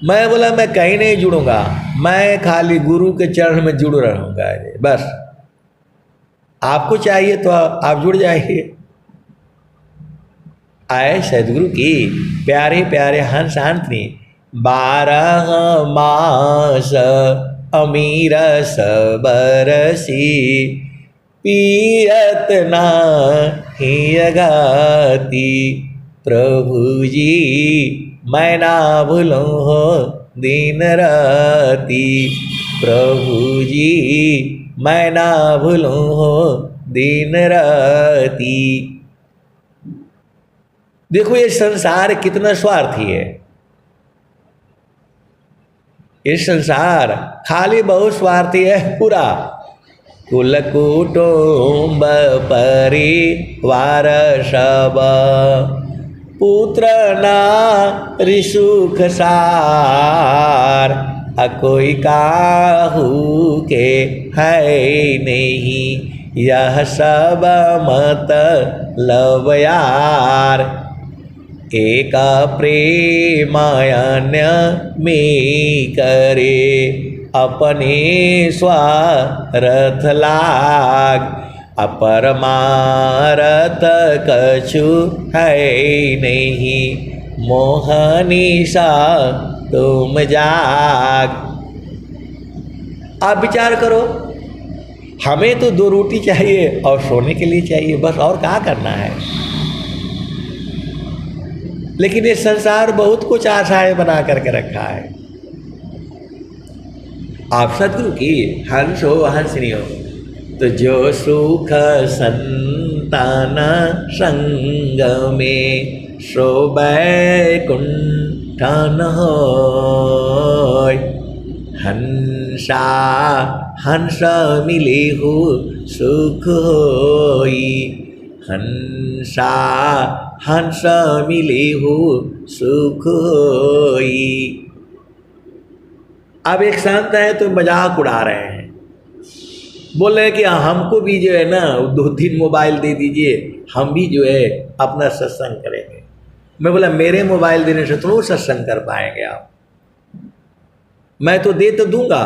[SPEAKER 1] मैं बोला मैं कहीं नहीं जुड़ूंगा, मैं खाली गुरु के चरण में जुड़ रहूंगा बस। आपको चाहिए तो आप जुड़ जाइए। आए सदगुरु की प्यारे प्यारे हंस हंसनी 12 मास अमीर सबरसी, पियत नहीं अगाती प्रभु जी, मैं ना भूलूं हो दिन राती। प्रभु जी मैं ना भूलूं हो दिन राती। देखो ये संसार कितना स्वार्थी है। ये संसार खाली बहुत स्वार्थी है पूरा। कुल कुटुंब परिवार सब, पुत्र नारी सुख सार, कोई काहू के है नहीं, यह सब मतलब यार। एक प्रेम अन्य में करे, अपने स्वार्थ लाग, अपरमारथ कछु है नहीं, मोहनीसा तुम जाग। आप विचार करो, हमें तो 2 रोटी चाहिए और सोने के लिए चाहिए बस, और क्या करना है। लेकिन ये संसार बहुत कुछ आशाएं बना करके रखा है। आप सदगुरु की हंस हो हंसनी हो तो जो सुख संतान संग में, सो बैकुंठ न होय। हंसा हंस मिले हो सुख होई, हंसा हंस मिले हो सुख होई। अब एक संत है तो मजाक उड़ा रहे हैं, बोल रहे हैं कि हमको भी जो है ना 2-3 मोबाइल दे दीजिए, हम भी जो है अपना सत्संग करेंगे। मैं बोला मेरे मोबाइल देने से थोड़ा सत्संग कर पाएंगे आप, मैं तो दे तो दूंगा,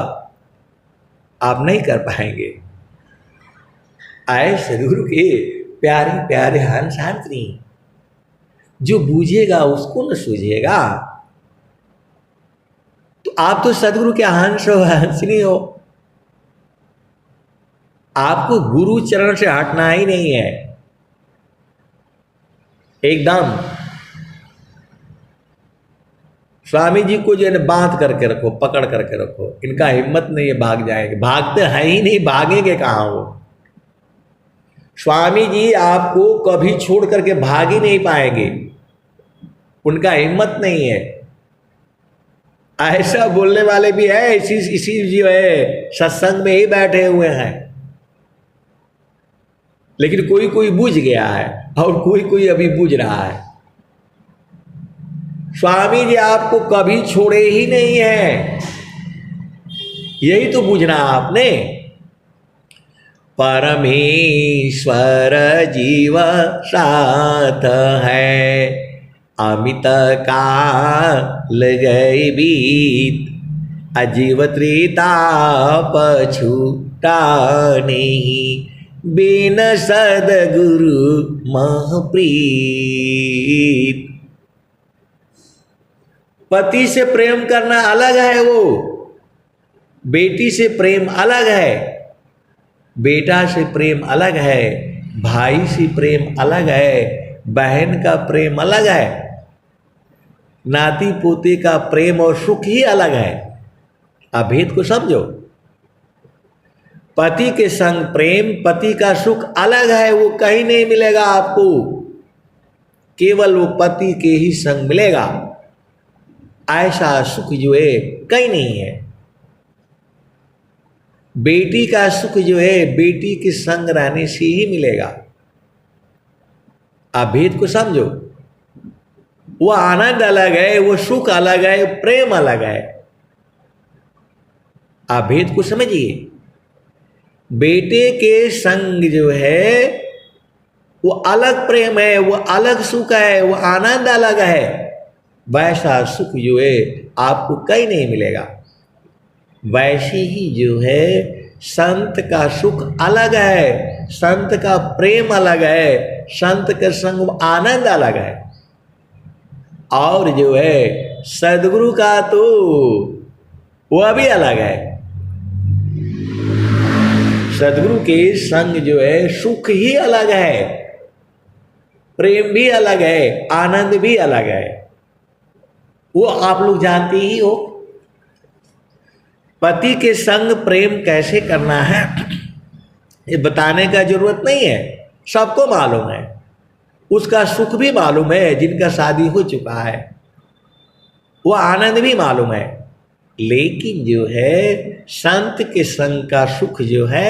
[SPEAKER 1] आप नहीं कर पाएंगे। आए सदगुरु के प्यारे प्यारे हंस हंसनी, जो बूझेगा उसको न सूझेगा। तो आप तो सदगुरु के हंस हो हंसनी हो, आपको गुरु चरण से हटना ही नहीं है एकदम। स्वामी जी को जो है बांध करके रखो, पकड़ करके रखो, इनका हिम्मत नहीं है भाग जाएंगे, भागते हैं ही नहीं, भागेंगे कहाँ वो। स्वामी जी आपको कभी छोड़ करके भाग ही नहीं पाएंगे, उनका हिम्मत नहीं है। ऐसा बोलने वाले भी है, इसी जो है सत्संग में ही बैठे हुए हैं, लेकिन कोई कोई बुझ गया है और कोई कोई अभी बुझ रहा है। स्वामी जी आपको कभी छोड़े ही नहीं है, यही तो बुझना आपने। परमेश्वर जीव साथ है, अमित काल गए बीत, अजीव त्रिताप छूटा नहीं, बिन सदगुरु महप्रीत। पति से प्रेम करना अलग है, वो बेटी से प्रेम अलग है, बेटा से प्रेम अलग है, भाई से प्रेम अलग है, बहन का प्रेम अलग है, नाती पोते का प्रेम और सुख ही अलग है। आप भेद को समझो। पति के संग प्रेम, पति का सुख अलग है, वो कहीं नहीं मिलेगा आपको, केवल वो पति के ही संग मिलेगा। ऐसा सुख जो है कहीं नहीं है। बेटी का सुख जो है बेटी के संग रहने से ही मिलेगा। आप भेद को समझो। वो आनंद अलग है, वो सुख अलग है, प्रेम अलग है। आप भेद को समझिए। बेटे के संग जो है वो अलग प्रेम है, वो अलग सुख है, वो आनंद अलग है। वैसा सुख जो है आपको कहीं नहीं मिलेगा। वैसे ही जो है संत का सुख अलग है, संत का प्रेम अलग है, संत के संग आनंद अलग है। और जो है सदगुरु का तो वह भी अलग है। सदगुरु के संग जो है सुख ही अलग है, प्रेम भी अलग है, आनंद भी अलग है। वो आप लोग जानते ही हो। पति के संग प्रेम कैसे करना है ये बताने का जरूरत नहीं है, सबको मालूम है। उसका सुख भी मालूम है, जिनका शादी हो चुका है, वो आनंद भी मालूम है। लेकिन जो है संत के संग का सुख जो है,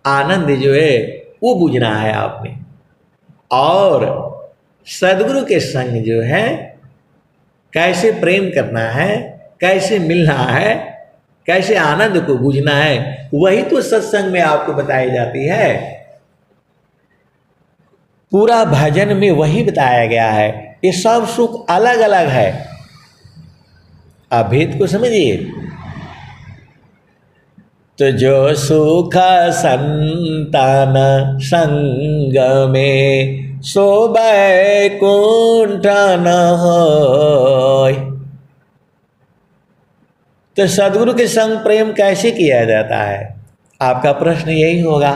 [SPEAKER 1] आनंद जो है, वो बुझना है आपने। और सदगुरु के संग जो है कैसे प्रेम करना है, कैसे मिलना है, कैसे आनंद को बुझना है, वही तो सत्संग में आपको बताई जाती है। पूरा भजन में वही बताया गया है। ये सब सुख अलग अलग है। आप भेद को समझिए। तो जो सुख संतान संग में, सो बैकुंठ न होय। तो सदगुरु के संग प्रेम कैसे किया जाता है, आपका प्रश्न यही होगा।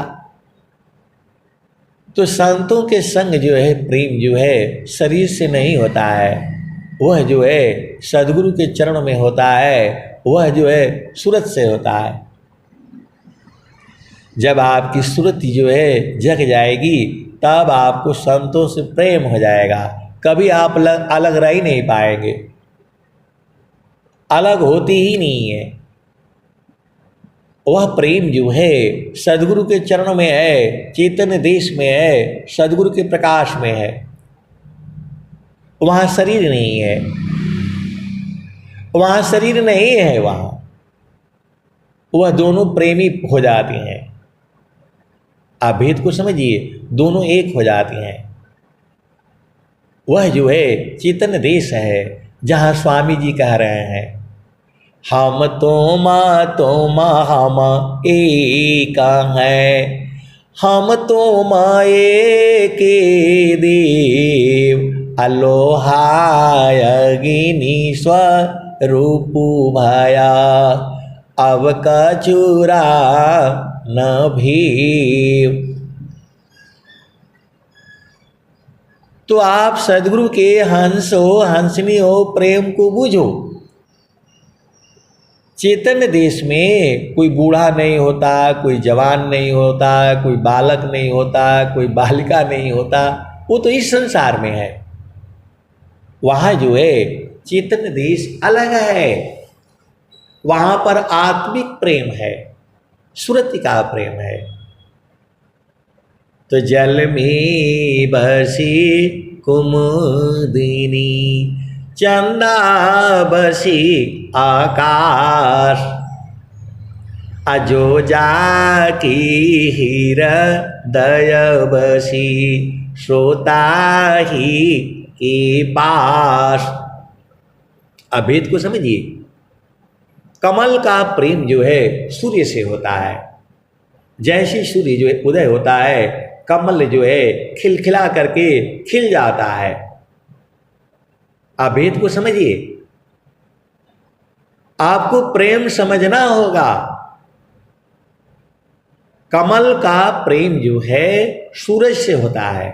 [SPEAKER 1] तो संतों के संग जो है प्रेम जो है शरीर से नहीं होता है, वह जो है सदगुरु के चरण में होता है, वह जो है सूरत से होता है। जब आपकी सूरत जो है जग जाएगी तब आपको संतों से प्रेम हो जाएगा। कभी आप अलग रह ही नहीं पाएंगे, अलग होती ही नहीं है। वह प्रेम जो है सदगुरु के चरणों में है, चैतन्य देश में है, सदगुरु के प्रकाश में है। वहाँ शरीर नहीं है, वहाँ शरीर नहीं है, वह दोनों प्रेमी हो जाते हैं। आप भेद को समझिए, दोनों एक हो जाती हैं। वह जो है चैतन्य देश है, जहाँ स्वामी जी कह रहे हैं हम हम एक हैं, हम एक देव, अलोहाय अग्नि स्वरूप भया, अब कचूरा न भेव। तो आप सदगुरु के हंस हो, हंसनी हो, प्रेम को बूझो। चेतन देश में कोई बूढ़ा नहीं होता, कोई जवान नहीं होता, कोई बालक नहीं होता, कोई बालिका नहीं होता, वो तो इस संसार में है। वहाँ जो है चेतन देश अलग है, वहाँ पर आत्मिक प्रेम है, सुरति का प्रेम है। तो जल में बसी कुमुदिनी, चंदा बसी आकाश, अजोजा की हृदय बसी श्रोता ही के पास। अभेद को समझिए। कमल का प्रेम जो है सूर्य से होता है। जैसे सूर्य जो है उदय होता है, कमल जो है खिलखिला करके खिल जाता है। अभेद को समझिए। आपको प्रेम समझना होगा। कमल का प्रेम जो है सूरज से होता है।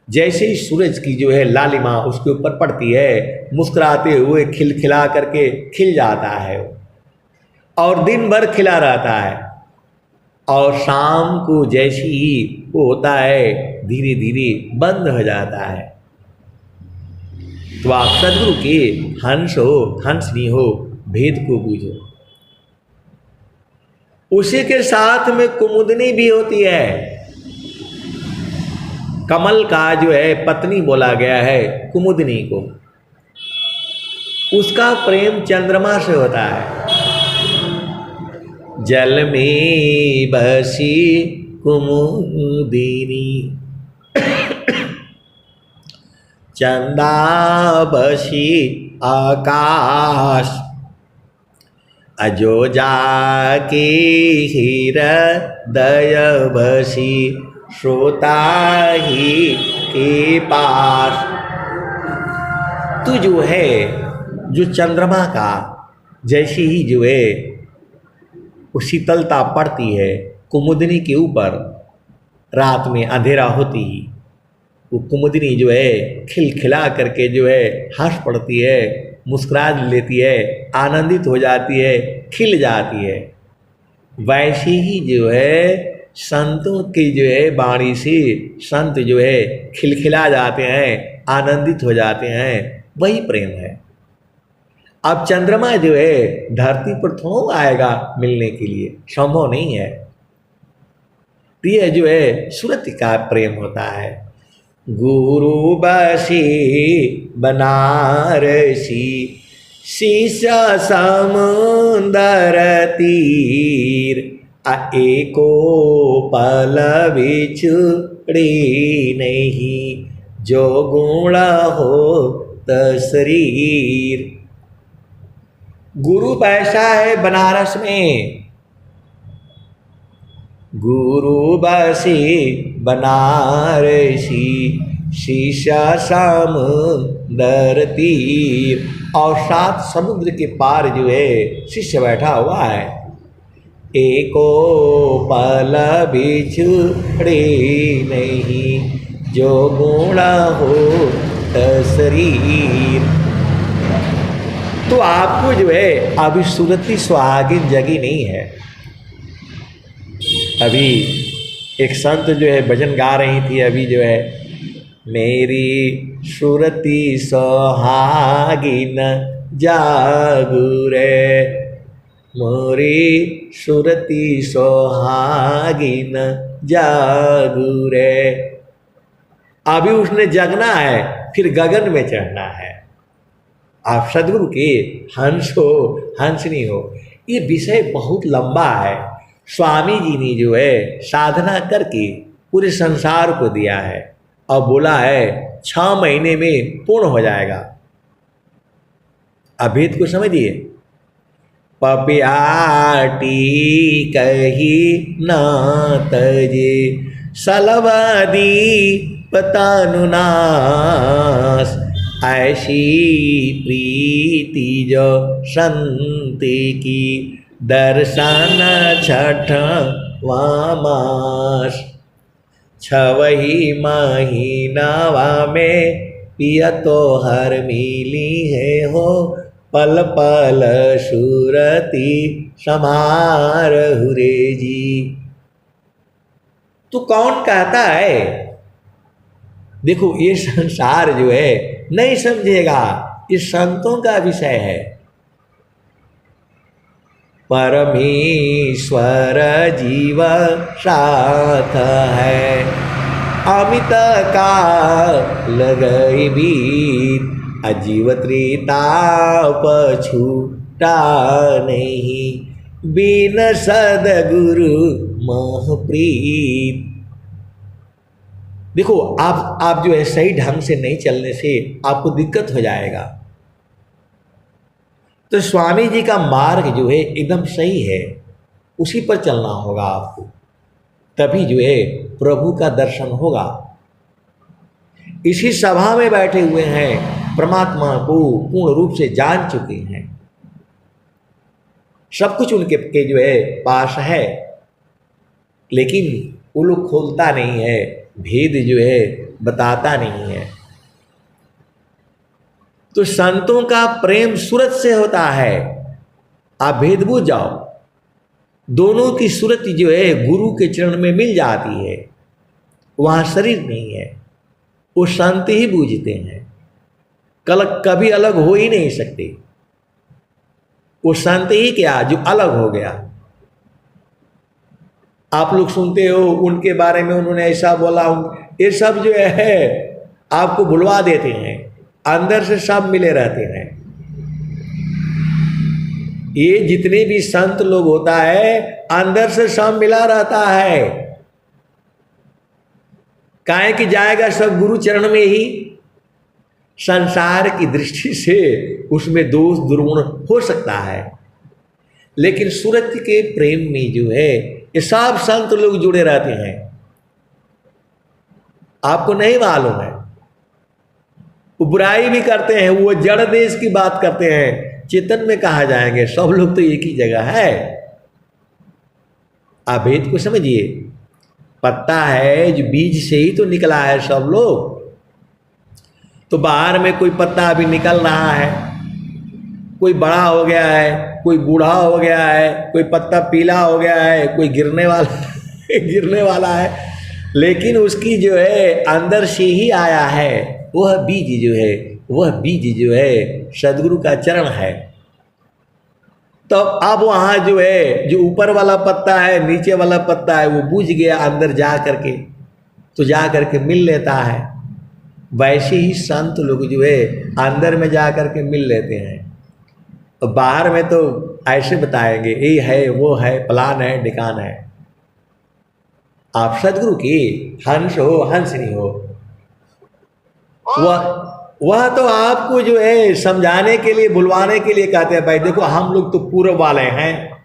[SPEAKER 1] जैसे ही सूरज की जो है लालिमा उसके ऊपर पड़ती है, मुस्कुराते हुए खिलखिला करके खिल जाता है और दिन भर खिला रहता है। और शाम को जैसे ही वो होता है धीरे धीरे बंद हो जाता है। तो आप सदगुरु के हंस हो, हंसनी हो, भेद को बूझो। उसी के साथ में कुमुदनी भी होती है। कमल का जो है पत्नी बोला गया है कुमुदनी को, उसका प्रेम चंद्रमा से होता है। जल में बसी कुमुदिनी, चंदा बसी आकाश, अजोजा के हृदय बसी श्रोता ही के पास। तू जो है जो चंद्रमा का जैसी ही जो है वो शीतलता पड़ती है कुमुदिनी के ऊपर, रात में अंधेरा होती ही वो कुमुदिनी जो है खिलखिला करके जो है हंस पड़ती है, मुस्कुरा लेती है, आनंदित हो जाती है, खिल जाती है। वैसे ही जो है संतों की जो है वाणी से संत जो है खिलखिला जाते हैं, आनंदित हो जाते हैं, वही प्रेम है। अब चंद्रमा जो है धरती पर थोड़ा आएगा मिलने के लिए, संभव नहीं है। यह जो है सुरति का प्रेम होता है। गुरु बसी बनारसी, शीशा समुंदर तीर, एको पल बिछुड़ी नहीं, जो गुण हो तशरीर। गुरु बैठा है बनारस में, गुरु बसी बनारसी, शीशा समुंदर तीर, और 7 समुद्र के पार जो है शिष्य बैठा हुआ है। एको पल बिछुड़े नहीं, जो गुण हो तशरीर। तो आपको जो है अभी सुरति सुहागिन जगी नहीं है। अभी एक संत जो है भजन गा रही थी, अभी जो है मेरी सुरति सुहागिन जागू रे, मोरी सुरति सुहागिन जागू रे। अभी उसने जगना है, फिर गगन में चढ़ना है। आप सदगुरु के हंस हो, हंसनी हो। ये विषय बहुत लंबा है। स्वामी जी ने जो है साधना करके पूरे संसार को दिया है और बोला है 6 महीने में पूर्ण हो जाएगा। अभेद को समझिए। पपियाटी कही न तजे, सलवादी पतानुनास, ऐसी प्रीति जो संत की दर्शन छठवां मास, छवही महीनावा में पिया तो हर मिली है हो, पल पल सूरती समार हुरे जी। तो कौन कहता है? देखो ये संसार जो है नहीं समझेगा, इस संतों का विषय है। परमेश्वर जीव साथ है, अमित काल गई बीत, अजीव त्रिताप छूटा नहीं, बिन सदगुरु महप्रीत। देखो आप जो है सही ढंग से नहीं चलने से आपको दिक्कत हो जाएगा। तो स्वामी जी का मार्ग जो है एकदम सही है, उसी पर चलना होगा आपको, तभी जो है प्रभु का दर्शन होगा। इसी सभा में बैठे हुए हैं, परमात्मा को पूर्ण रूप से जान चुके हैं, सब कुछ उनके के जो है पास है, लेकिन वो लोग खोलता नहीं है, भेद जो है बताता नहीं है। तो संतों का प्रेम सूरत से होता है, आप भेद बूझ जाओ, दोनों की सूरत जो है गुरु के चरण में मिल जाती है, वहां शरीर नहीं है, वो संत ही बूझते हैं, कभी अलग हो ही नहीं सकते। वो संत ही क्या जो अलग हो गया। आप लोग सुनते हो उनके बारे में उन्होंने ऐसा बोला, ये सब जो है आपको भुलवा देते हैं, अंदर से सब मिले रहते हैं। ये जितने भी संत लोग होता है अंदर से सब मिला रहता है, काहे कि जाएगा सब गुरु चरण में ही। संसार की दृष्टि से उसमें दोष दुर्गुण हो सकता है, लेकिन सूरत के प्रेम में जो है ये सब संत लोग जुड़े रहते हैं। आपको नहीं मालूम है, वो बुराई भी करते हैं, वो जड़ देश की बात करते हैं, चेतन में कहा जाएंगे, सब लोग तो एक ही जगह है। आप भेद को समझिए, पत्ता है जो बीज से ही तो निकला है सब लोग। तो बाहर में कोई पत्ता अभी निकल रहा है, कोई बड़ा हो गया है, कोई बूढ़ा हो गया है, कोई पत्ता पीला हो गया है, कोई गिरने वाला है, लेकिन उसकी जो है अंदर से ही आया है, वह बीज जो है सदगुरु का चरण है। तो अब वहाँ जो है जो ऊपर वाला पत्ता है नीचे वाला पत्ता है वो बूझ गया अंदर जा करके, तो जा करके मिल लेता है। वैसे ही संत लोग जो है अंदर में जा करके मिल लेते हैं, तो बाहर में तो ऐसे बताएंगे ये है वो है फलान है ढिकान है। आप सदगुरु की हंस हो हंसनी हो, वह तो आपको जो है समझाने के लिए बुलवाने के लिए कहते हैं, भाई देखो हम लोग तो पूर्व वाले हैं,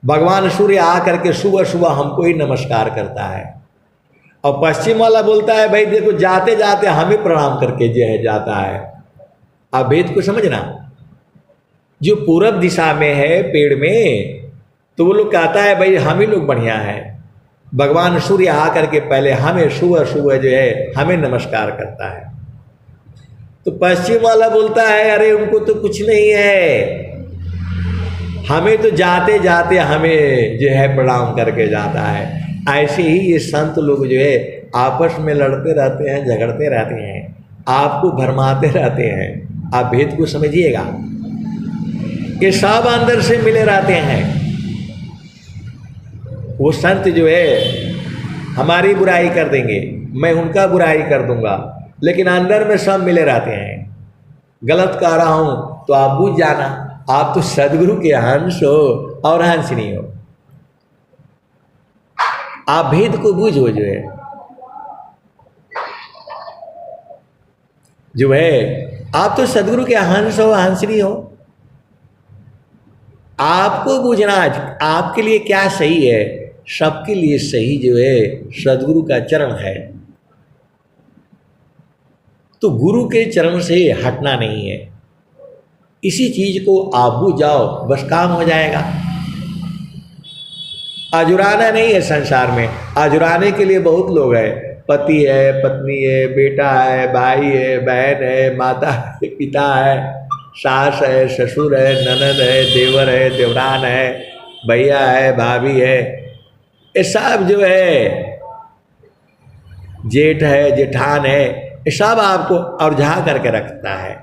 [SPEAKER 1] भगवान सूर्य आकर के सुबह सुबह हमको ही नमस्कार करता है, और पश्चिम वाला बोलता है भाई देखो जाते जाते हमें प्रणाम करके जो है जाता है। आप भेद को समझना, जो पूरब दिशा में है पेड़ में तो वो लोग कहता है भाई हम ही लोग बढ़िया है, भगवान सूर्य आकर के पहले हमें सुबह सुबह जो है हमें नमस्कार करता है। तो पश्चिम वाला बोलता है अरे उनको तो कुछ नहीं है, हमें तो जाते जाते हमें जो है प्रणाम करके जाता है। ऐसे ही ये संत लोग जो है आपस में लड़ते रहते हैं, झगड़ते रहते हैं, आपको भरमाते रहते हैं। आप भेद को समझिएगा, ये सब अंदर से मिले रहते हैं। वो संत जो है हमारी बुराई कर देंगे, मैं उनका बुराई कर दूंगा, लेकिन अंदर में सब मिले रहते हैं। गलत कह रहा हूं तो आप बूझ जाना, आप तो सदगुरु के हंस हो और हंसनी हो। आप भेद को बूझो, जो है आप तो सदगुरु के हंस हो हंसनी हो। आपको बूझना आपके लिए क्या सही है, सबके लिए सही जो है सदगुरु का चरण है। तो गुरु के चरण से हटना नहीं है। इसी चीज को आप बुझ जाओ, बस काम हो जाएगा। आजुराना नहीं है संसार में, आजुराने के लिए बहुत लोग हैं। पति है, पत्नी है, बेटा है, भाई है, बहन है, माता है, पिता है, सास है, ससुर है, ननद है, देवर है, देवरान है, भैया है, भाभी है, ये सब जो है, जेठ है, जेठान है, ये सब आपको अवझा करके रखता है।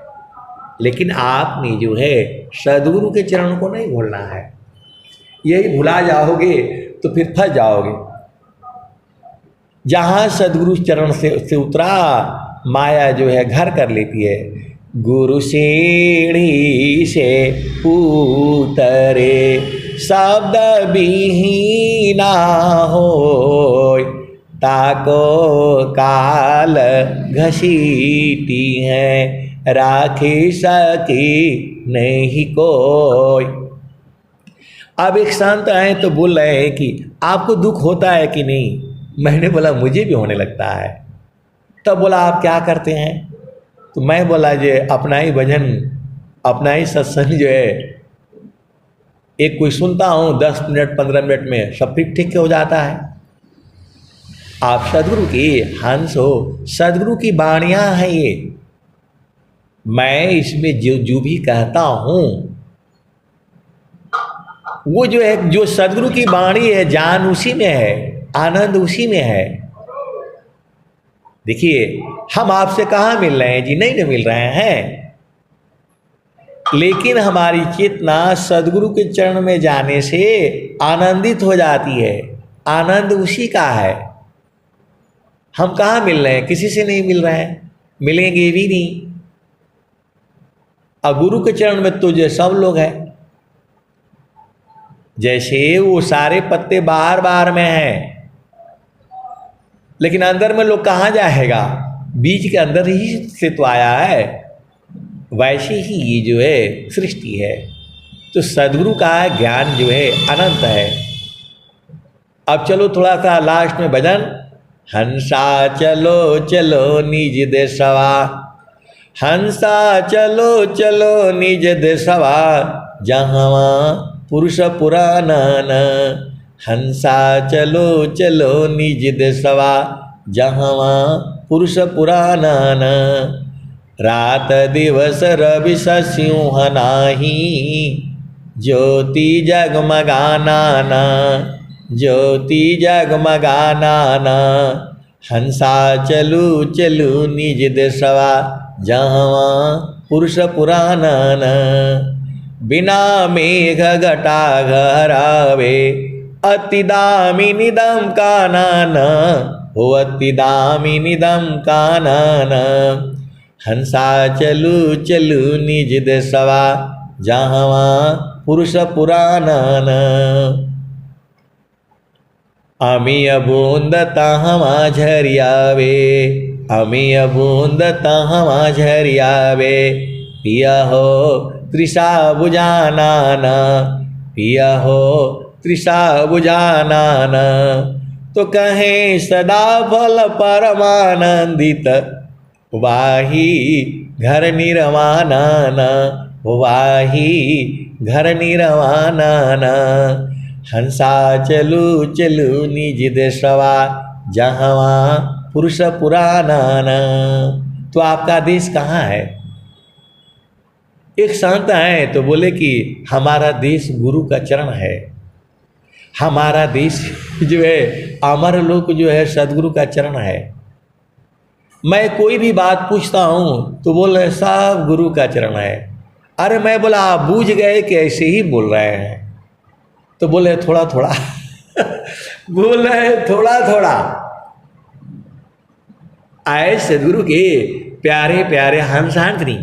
[SPEAKER 1] लेकिन आपने जो है सद्गुरु के चरण को नहीं भूलना है। यही भुला जाओगे तो फिर फंस जाओगे। जहाँ सद्गुरु चरण से उतरा, माया जो है घर कर लेती है। गुरु सीढ़ी से उतरे शब्द विहीना होय, ताको काल घसीटी है, राखी सकी नहीं कोई। अब एक संत आए तो बोल रहे हैं कि आपको दुख होता है कि नहीं। मैंने बोला मुझे भी होने लगता है। तब बोला आप क्या करते हैं? तो मैं बोला जो अपना ही भजन, अपना ही सत्संग जो है, एक कोई सुनता हूँ 10 मिनट 15 मिनट में सब ठीक हो जाता है। आप सद्गुरु की हंस हो, सद्गुरु की वाणियाँ हैं ये। मैं इसमें जो भी कहता हूँ वो जो है, जो सद्गुरु की वाणी है, जान उसी में है, आनंद उसी में है। देखिए हम आपसे कहाँ मिल रहे हैं जी? नहीं मिल रहे हैं, लेकिन हमारी चेतना सद्गुरु के चरण में जाने से आनंदित हो जाती है। आनंद उसी का है। हम कहाँ मिल रहे हैं? किसी से नहीं मिल रहे हैं, मिलेंगे भी नहीं। और गुरु के चरण में तो जो सब लोग हैं, जैसे वो सारे पत्ते बाहर बाहर में हैं, लेकिन अंदर में लोग कहाँ जाएगा? बीज के अंदर ही से तो आया है। वैसे ही ये जो है सृष्टि है। तो सद्गुरु का ज्ञान जो है अनंत है। अब चलो थोड़ा सा लास्ट में भजन। हंसा चलो चलो निज देशवा, हंसा चलो चलो निज देशवा, जहाँ पुरुष पुराना न। हंसा चलो चलो निज देशवा, जहाँ पुरुष पुराना न। रात दिवस रवि सिंह नाही, ज्योति जगमगाना न, ज्योति जगमगाना न। हंसा चलू चलू निज देशवा, जहाँ पुरुष पुराना न। बिना मेघ घटा घरावे, अति दामिनी दम कानन हो, अति दामिनी दम कानन। हंसा चलू चलू निज देशवा, जहाँ पुरुष पुरानन। अमीय बूंद तहमा झरियावे, अमीय बूंद तहमा झरियावे। पिया हो तृषा बुझानान, पिया हो तृषा बुझानान। तो कहें सदा फल परमानंदित, वाही घर निर्वाणान, वाही घर निर्वाणान। हंसा चलू चलू निज देशवा, जहाँ पुरुष पुरानान। तो आपका देश कहाँ है? एक संत आए तो बोले कि हमारा देश गुरु का चरण है। हमारा देश जो है, अमर लोक जो है, सदगुरु का चरण है। मैं कोई भी बात पूछता हूँ तो बोल रहे सब गुरु का चरण है। अरे मैं बोला आप बूझ गए कि ऐसे ही बोल रहे हैं? तो बोले थोड़ा थोड़ा बोल रहे थोड़ा थोड़ा। आए सदगुरु के प्यारे प्यारे हंसांतनी,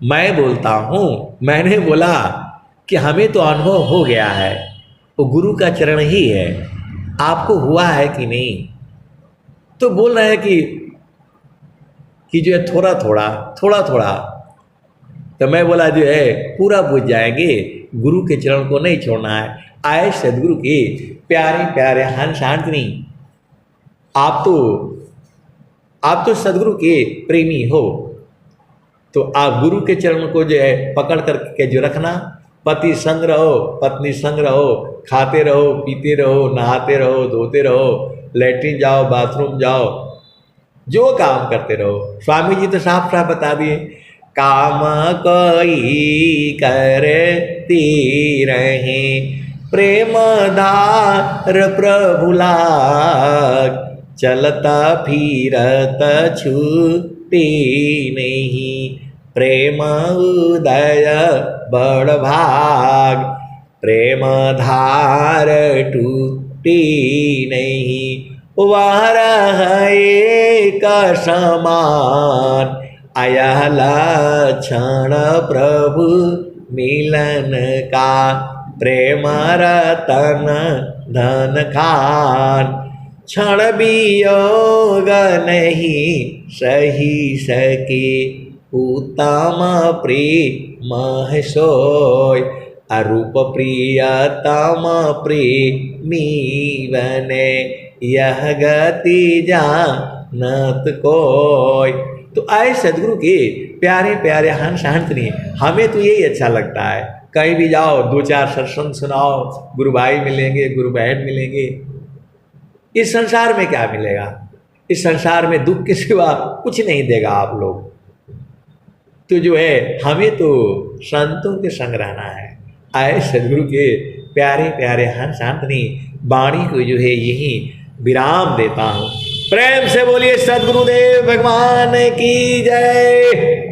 [SPEAKER 1] मैं बोलता हूँ, मैंने बोला कि हमें तो अनुभव हो गया है, वो गुरु का चरण ही है। आपको हुआ है कि नहीं? तो बोल रहे हैं कि जो है थोड़ा थोड़ा थोड़ा थोड़ा। तो मैं बोला जो है पूरा बुझ जाएंगे, गुरु के चरण को नहीं छोड़ना है। आए सदगुरु के प्यारे प्यारे हंसांतनी, आप तो सदगुरु के प्रेमी हो। तो आप गुरु के चरण को जो है पकड़ करके जो रखना, पति संग रहो, पत्नी संग रहो, खाते रहो, पीते रहो, नहाते रहो, धोते रहो, लैट्रिन जाओ, बाथरूम जाओ, जो काम करते रहो। स्वामी जी तो साफ साफ बता दिए, काम कोई करती रहे, प्रेम धार प्रभु लाग, चलता फिरत छूटी नहीं, प्रेम उदय बड़ भाग, प्रेम धार टूटी नहीं, वह एक समान, आया लक्षण प्रभु मिलन का, प्रेम रतन धन खान, क्षण वियोग नहीं सही सके, उत्तम प्रेम सोय, अरूप प्रियतम प्रेमी बने, यह गति जानत कोय। तो आए सदगुरु के प्यारे प्यारे हंस हंसनी, हमें तो यही अच्छा लगता है, कहीं भी जाओ दो चार सत्संग सुनाओ, गुरु भाई मिलेंगे, गुरु बहन मिलेंगे। इस संसार में क्या मिलेगा? इस संसार में दुख के सिवा कुछ नहीं देगा आप लोग। तो जो है हमें तो संतों के संग रहना है। आए सदगुरु के प्यारे प्यारे हंस हंसनी वाणी को जो है यही विराम देता हूँ। प्रेम से बोलिए सदगुरुदेव भगवान की जय।